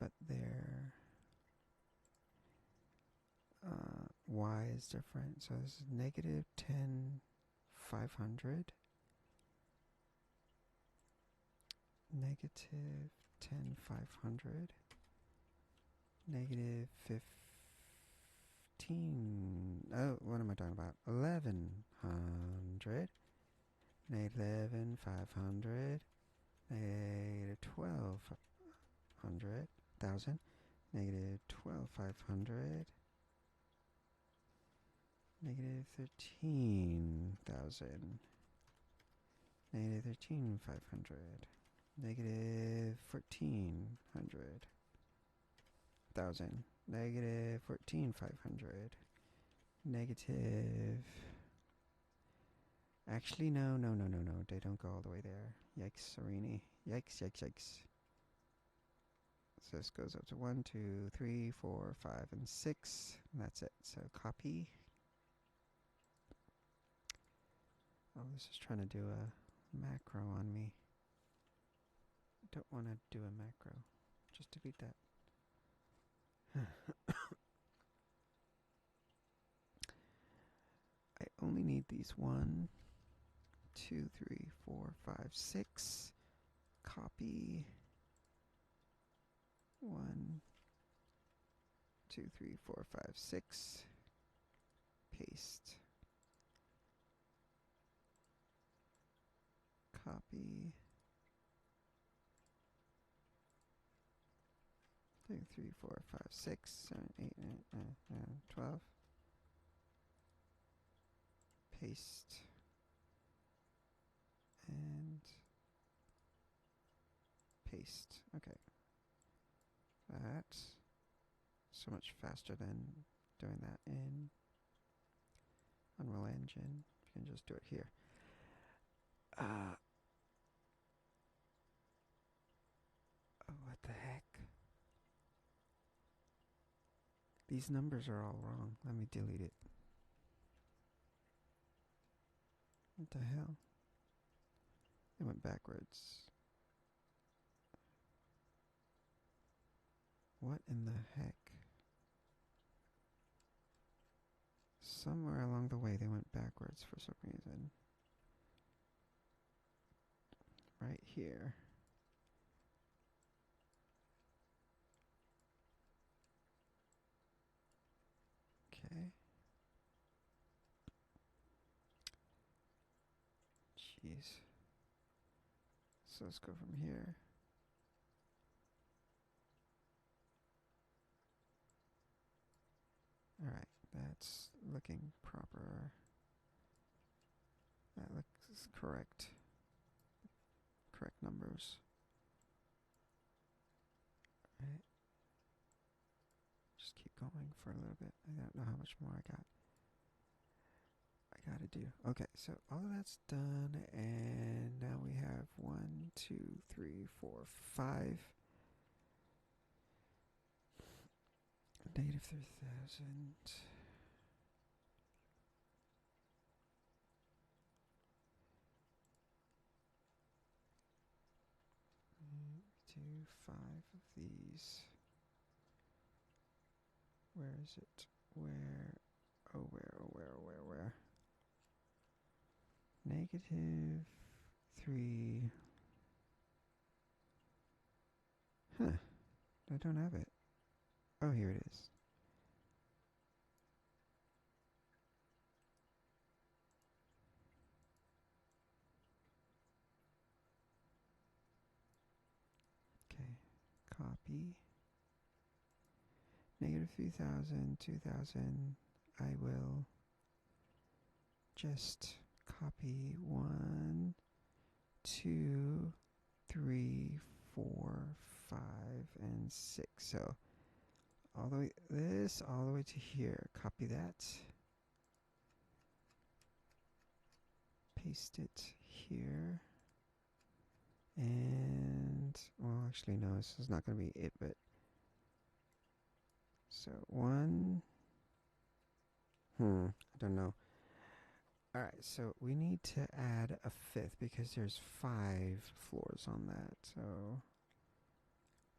But their Y is different. So this is negative 10,500. Negative 10,500. Negative 15. Oh, what am I talking about? 1,100. Negative 11,500. Negative 1,200,000. Negative 12,500. Negative 13,000. Negative 13,500. Negative 1,400,000. Negative 14,500. Negative. Actually, no. They don't go all the way there. Yikes, Arini. Yikes. So this goes up to 1, 2, 3, 4, 5, and 6. And that's it. So copy. Oh, this is trying to do a macro on me. Don't want to do a macro. Just delete that. I only need these 1, 2, 3, 4, 5, 6. Copy. 1, 2, 3, 4, 5, 6. Paste. Copy. 2, 3, 4, 5, 6, 7, 8, 9, 12. Paste. And paste. Okay. That's so much faster than doing that in Unreal Engine. You can just do it here. Oh, what the heck? These numbers are all wrong. Let me delete it. What the hell? They went backwards. What in the heck? Somewhere along the way they went backwards for some reason. Right here. Okay. Jeez. So let's go from here. Alright, that's looking proper. That looks correct. Correct numbers. Right. Just keep going for a little bit. I don't know how much more I gotta do. Okay, so all of that's done, and now we have 1, 2, 3, 4, 5. Negative 3,000. 2, 5 of these. Where is it? Where? Oh, where? Negative 3. Huh. I don't have it. Oh, here it is. Okay. Copy. Negative 3,000, 2,000. I will just copy 1, 2, 3, 4, 5, and 6. So all the way all the way to here. Copy that. Paste it here. And well, actually no, this is not going to be it, but so 1. I don't know. Alright, so we need to add a 5th because there's 5 floors on that. So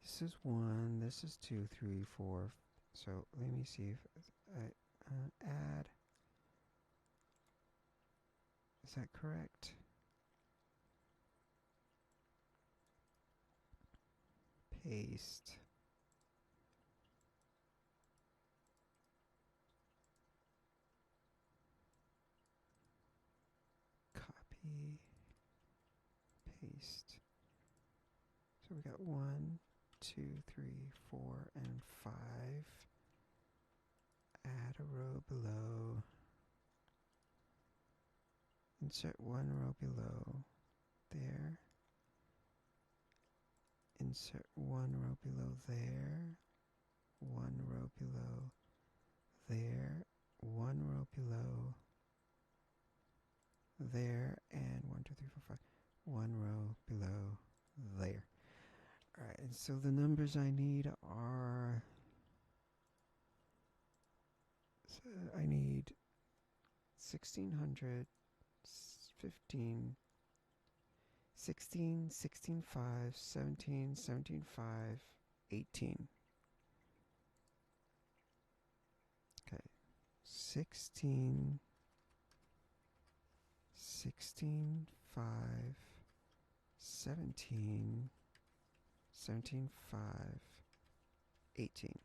this is 1, this is 2, 3, 4. So let me see if I add. Is that correct? Paste. Copy. Paste. So we got 1, 2, 3, 4, and 5. Add a row below. Insert one row below there. Insert one row below there. One row below there. One row below there. And 1, 2, 3, 4, 5. One row below there. Alright, and so the numbers I need are... So I need 1600, 15, 16, 16, 5, 17, 17, 5, 18. Okay, 16, 16, 5, 17, 17, 5, 18.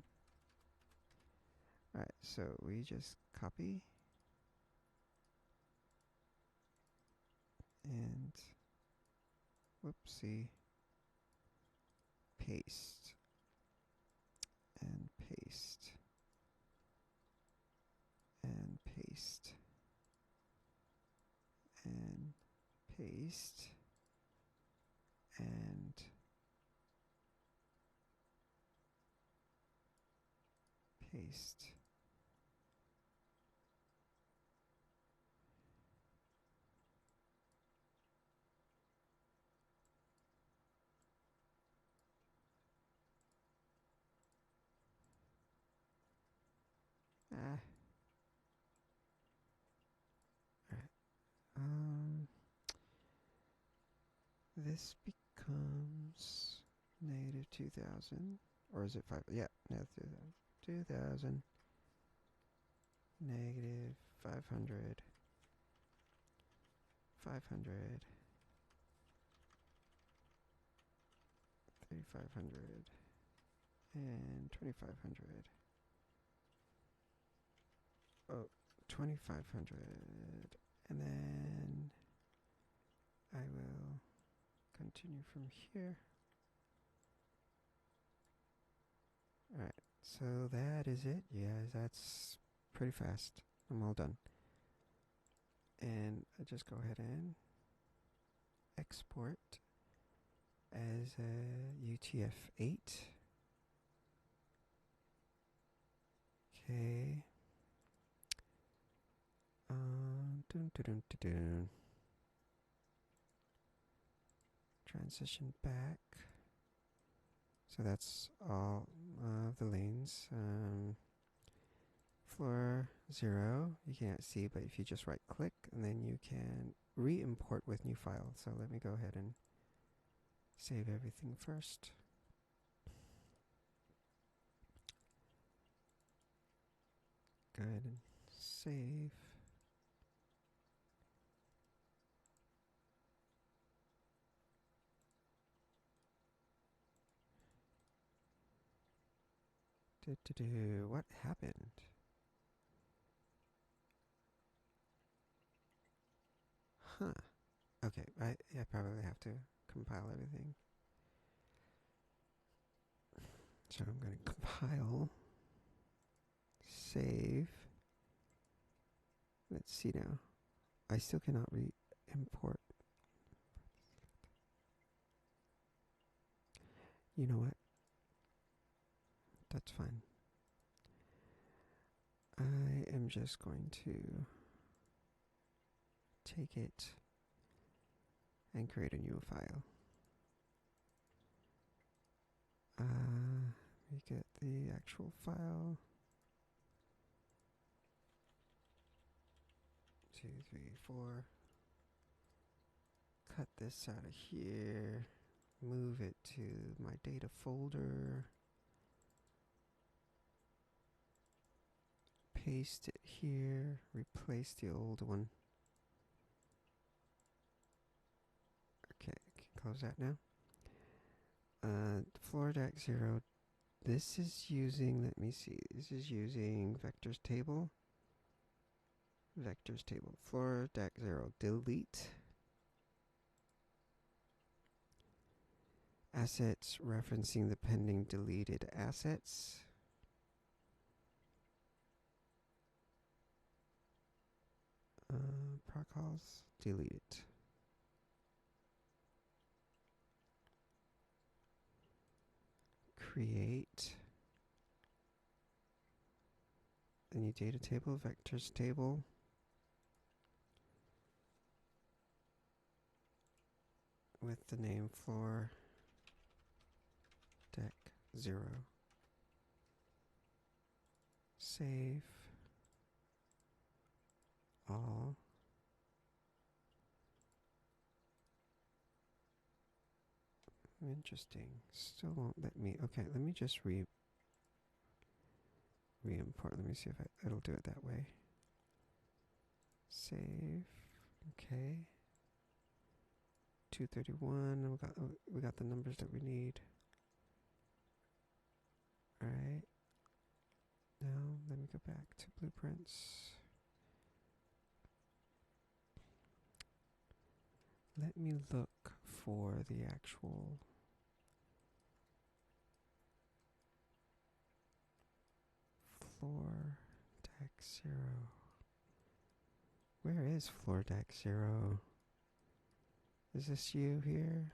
Alright, so we just copy and whoopsie, paste and paste and paste and paste and paste. Alright. This becomes negative 2000, or is it 5? Yeah, negative 2000, negative 500, 500, 3500, and 2500. Oh, 2500, and then I will continue from here. Alright, so that is it. Yeah, that's pretty fast. I'm all done. And I just go ahead and export as a UTF-8. Okay. Dun, dun, dun, dun, dun. Transition back. So that's all of the lanes. Floor 0, you can't see, but if you just right click, and then you can re-import with new file. So let me go ahead and save everything first. Go ahead and save. What happened? Huh. Okay, I probably have to compile everything. So I'm going to compile, save. Let's see now. I still cannot re-import. You know what? That's fine. I am just going to take it and create a new file. We get the actual file. 2, 3, 4. Cut this out of here. Move it to my data folder. Paste it here. Replace the old one. Okay, I can close that now. Floor deck 0. This is using, let me see, this is using vectors table. Vectors table. Floor deck 0. Delete. Assets referencing the pending deleted assets. Proc protocols, delete it. Create a new data table, vectors table. With the name floor deck 0. Save all. Interesting. Still won't let me. Okay, let me just re-import. Let me see if it'll do it that way. Save. Okay. 231. We got the numbers that we need. All right. Now let me go back to blueprints. Let me look for the actual floor deck 0. Where is floor deck 0? Is this you here?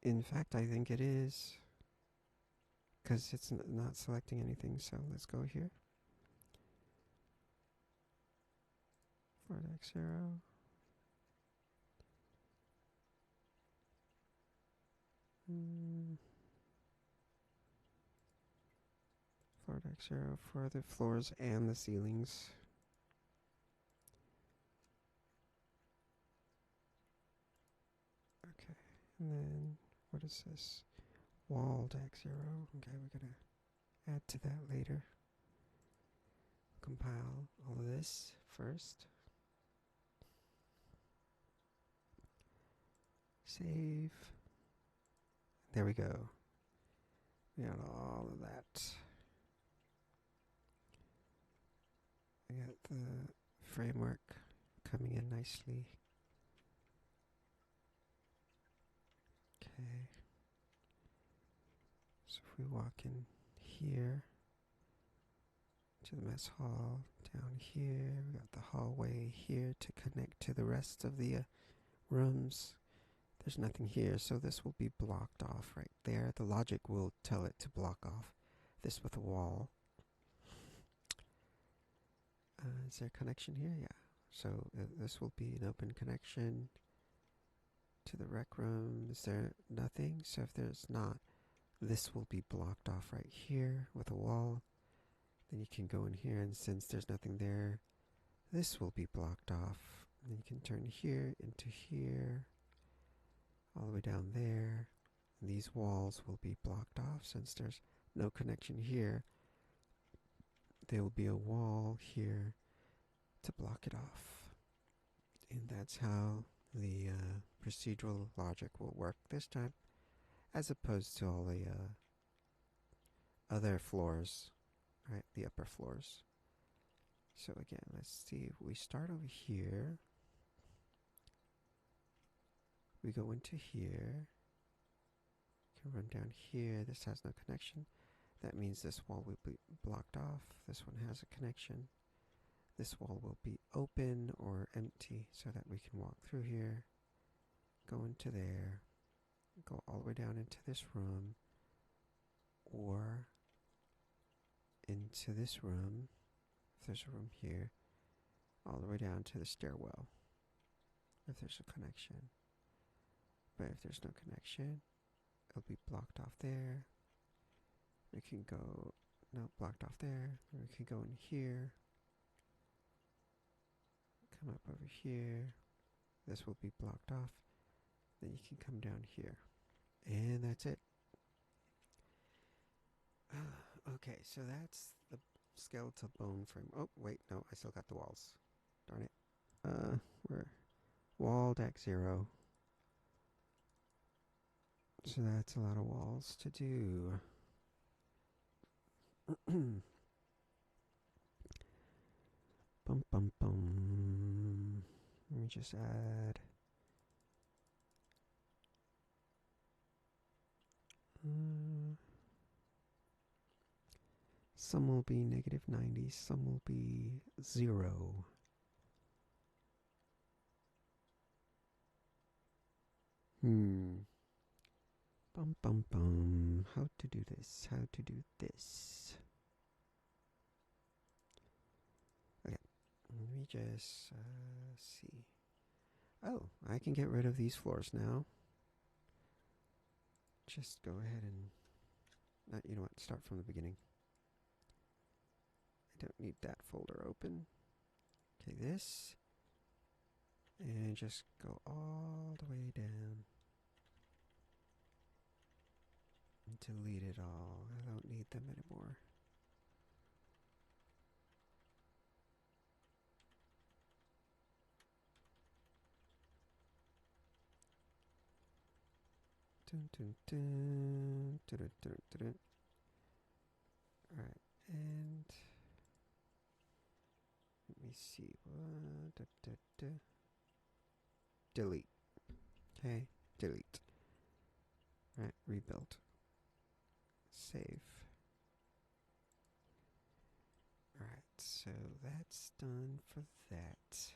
In fact, I think it is. Because it's not selecting anything, so let's go here. Floor deck 0. Floor deck 0 for the floors and the ceilings. Okay, and then what is this? Wall deck 0. Okay, we're gonna add to that later. Compile all of this first. Save. There we go. We got all of that. I got the framework coming in nicely. Okay. So if we walk in here to the mess hall, down here, we got the hallway here to connect to the rest of the rooms. There's nothing here, so this will be blocked off right there. The logic will tell it to block off this with a wall. Is there a connection here? Yeah. So this will be an open connection to the rec room. Is there nothing? So if there's not, this will be blocked off right here with a wall. Then you can go in here, and since there's nothing there, this will be blocked off. And then you can turn here into here, all the way down there. And these walls will be blocked off since there's no connection here. There will be a wall here to block it off. And that's how the procedural logic will work this time, as opposed to all the other floors, right? The upper floors. So again, let's see. If we start over here, we go into here, can run down here. This has no connection. That means this wall will be blocked off. This one has a connection. This wall will be open or empty so that we can walk through here, go into there, go all the way down into this room, or into this room, if there's a room here, all the way down to the stairwell, if there's a connection. But if there's no connection, it'll be blocked off there. We can go, no, blocked off there. We can go in here, come up over here. This will be blocked off. Then you can come down here. And that's it. Okay, so that's the skeletal bone frame. Oh, wait, no, I still got the walls. Darn it. We're wall deck 0. So that's a lot of walls to do. Bum bum bum. Let me just add. Some will be negative 90, some will be 0. Bum bum bum. How to do this? How to do this? Okay, let me just see. Oh, I can get rid of these floors now. Just go ahead and, you know what, start from the beginning. I don't need that folder open. Okay, this. And just go all the way down. Delete it all. I don't need them anymore. Dun, dun, dun, dun, dun, dun, dun. Alright, and let me see. Delete. Okay, delete. Alright, rebuild. Save. Alright, so that's done for that.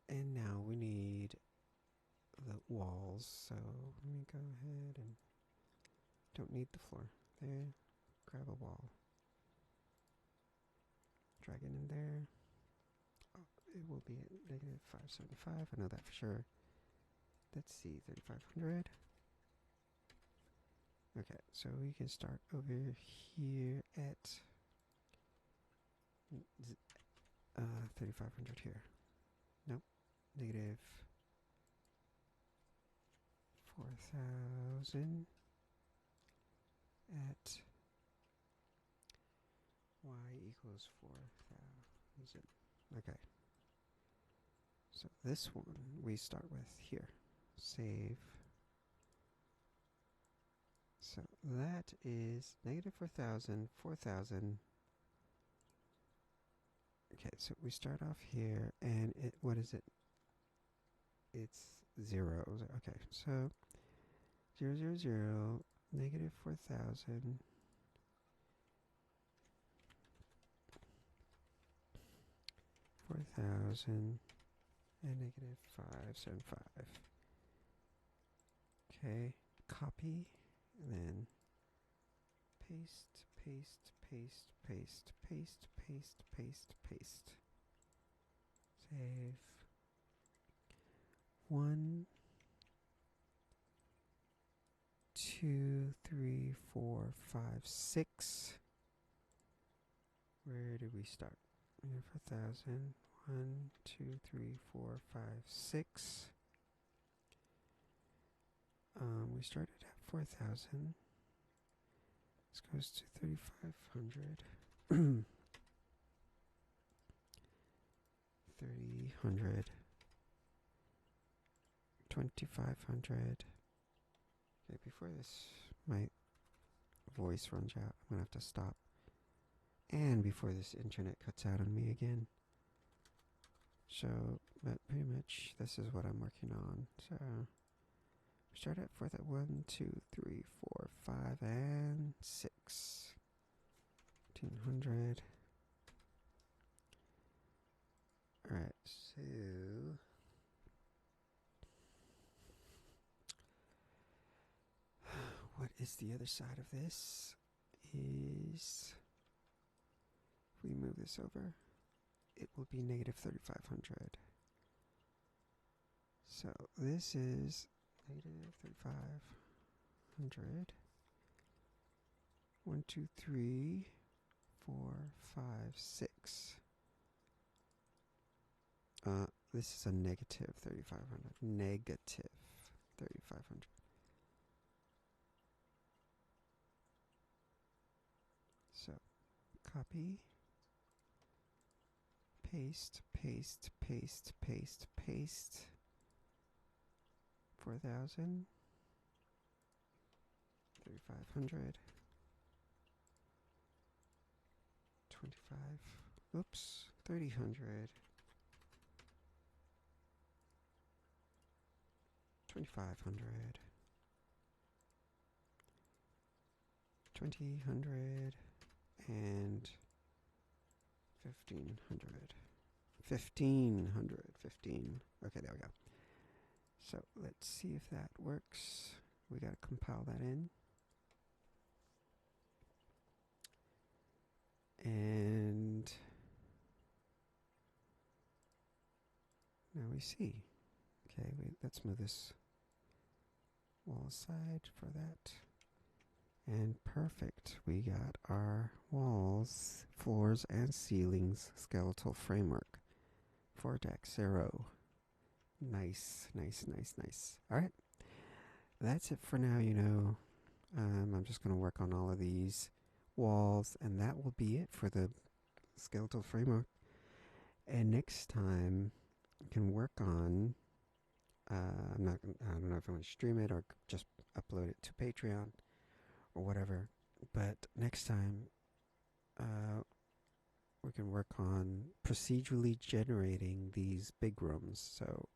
And now we need the walls, so let me go ahead and don't need the floor. There, grab a wall. Drag it in there. Oh, it will be at negative 575, I know that for sure. Let's see, 3500. Okay, so we can start over here at 3500 here. Nope, negative 4000 at y equals 4000. Okay, so this one we start with here. Save. So that is negative 4000, 4000. Okay, so we start off here, and what is it? It's 0. Okay, so 0, 0, 0, negative 4000, 4000, and negative 575. Okay, copy, and then paste, paste, paste, paste, paste, paste, paste, paste. Save. 1, 2, 3, 4, 5, 6. Where did we start? We have 1000. 1, 2, 3, 4, 5, 6. We started at 4000. This goes to 3500. 3000. 2500. Okay, before my voice runs out, I'm gonna have to stop. And before this internet cuts out on me again. So, but pretty much this is what I'm working on. So, start at 4th at 1, 2, 3, 4, 5, and 6. 1500. Alright, so what is the other side of this? Is if we move this over, it will be negative 3500. So this is negative 3500. 1, 2, 3, 4, 5, 6. This is a negative 3500. Negative 3500. So copy, paste, paste, paste, paste, paste. 4000, 3500, 25, oops, 3000, 2500, 20, 100, and 1500. 1500. 15. Okay, there we go. So let's see if that works. We got to compile that in. And now we see. Okay, let's move this wall aside for that. And perfect. We got our walls, floors, and ceilings skeletal framework for deck 0. Nice, nice, nice, nice. All right. That's it for now, you know. I'm just going to work on all of these walls, and that will be it for the skeletal framework. And next time, I can work on. I don't know if I'm going to stream it or just upload it to Patreon or whatever. But next time, we can work on procedurally generating these big rooms. So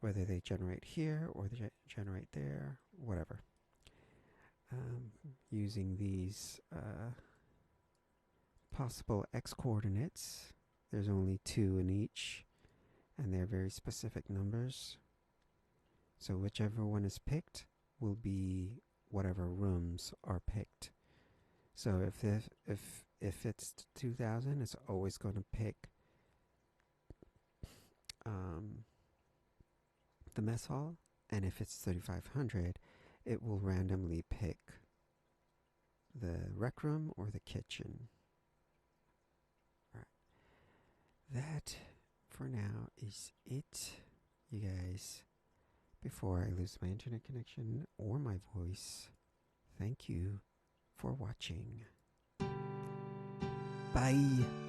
whether they generate here or they generate there, whatever. Using these possible x coordinates. There's only 2 in each, and they're very specific numbers. So whichever one is picked will be whatever rooms are picked. So if it's 2000, it's always going to pick the mess hall, and if it's 3500, it will randomly pick the rec room or the kitchen. Alright. That, for now, is it, you guys. Before I lose my internet connection or my voice, thank you for watching. Bye.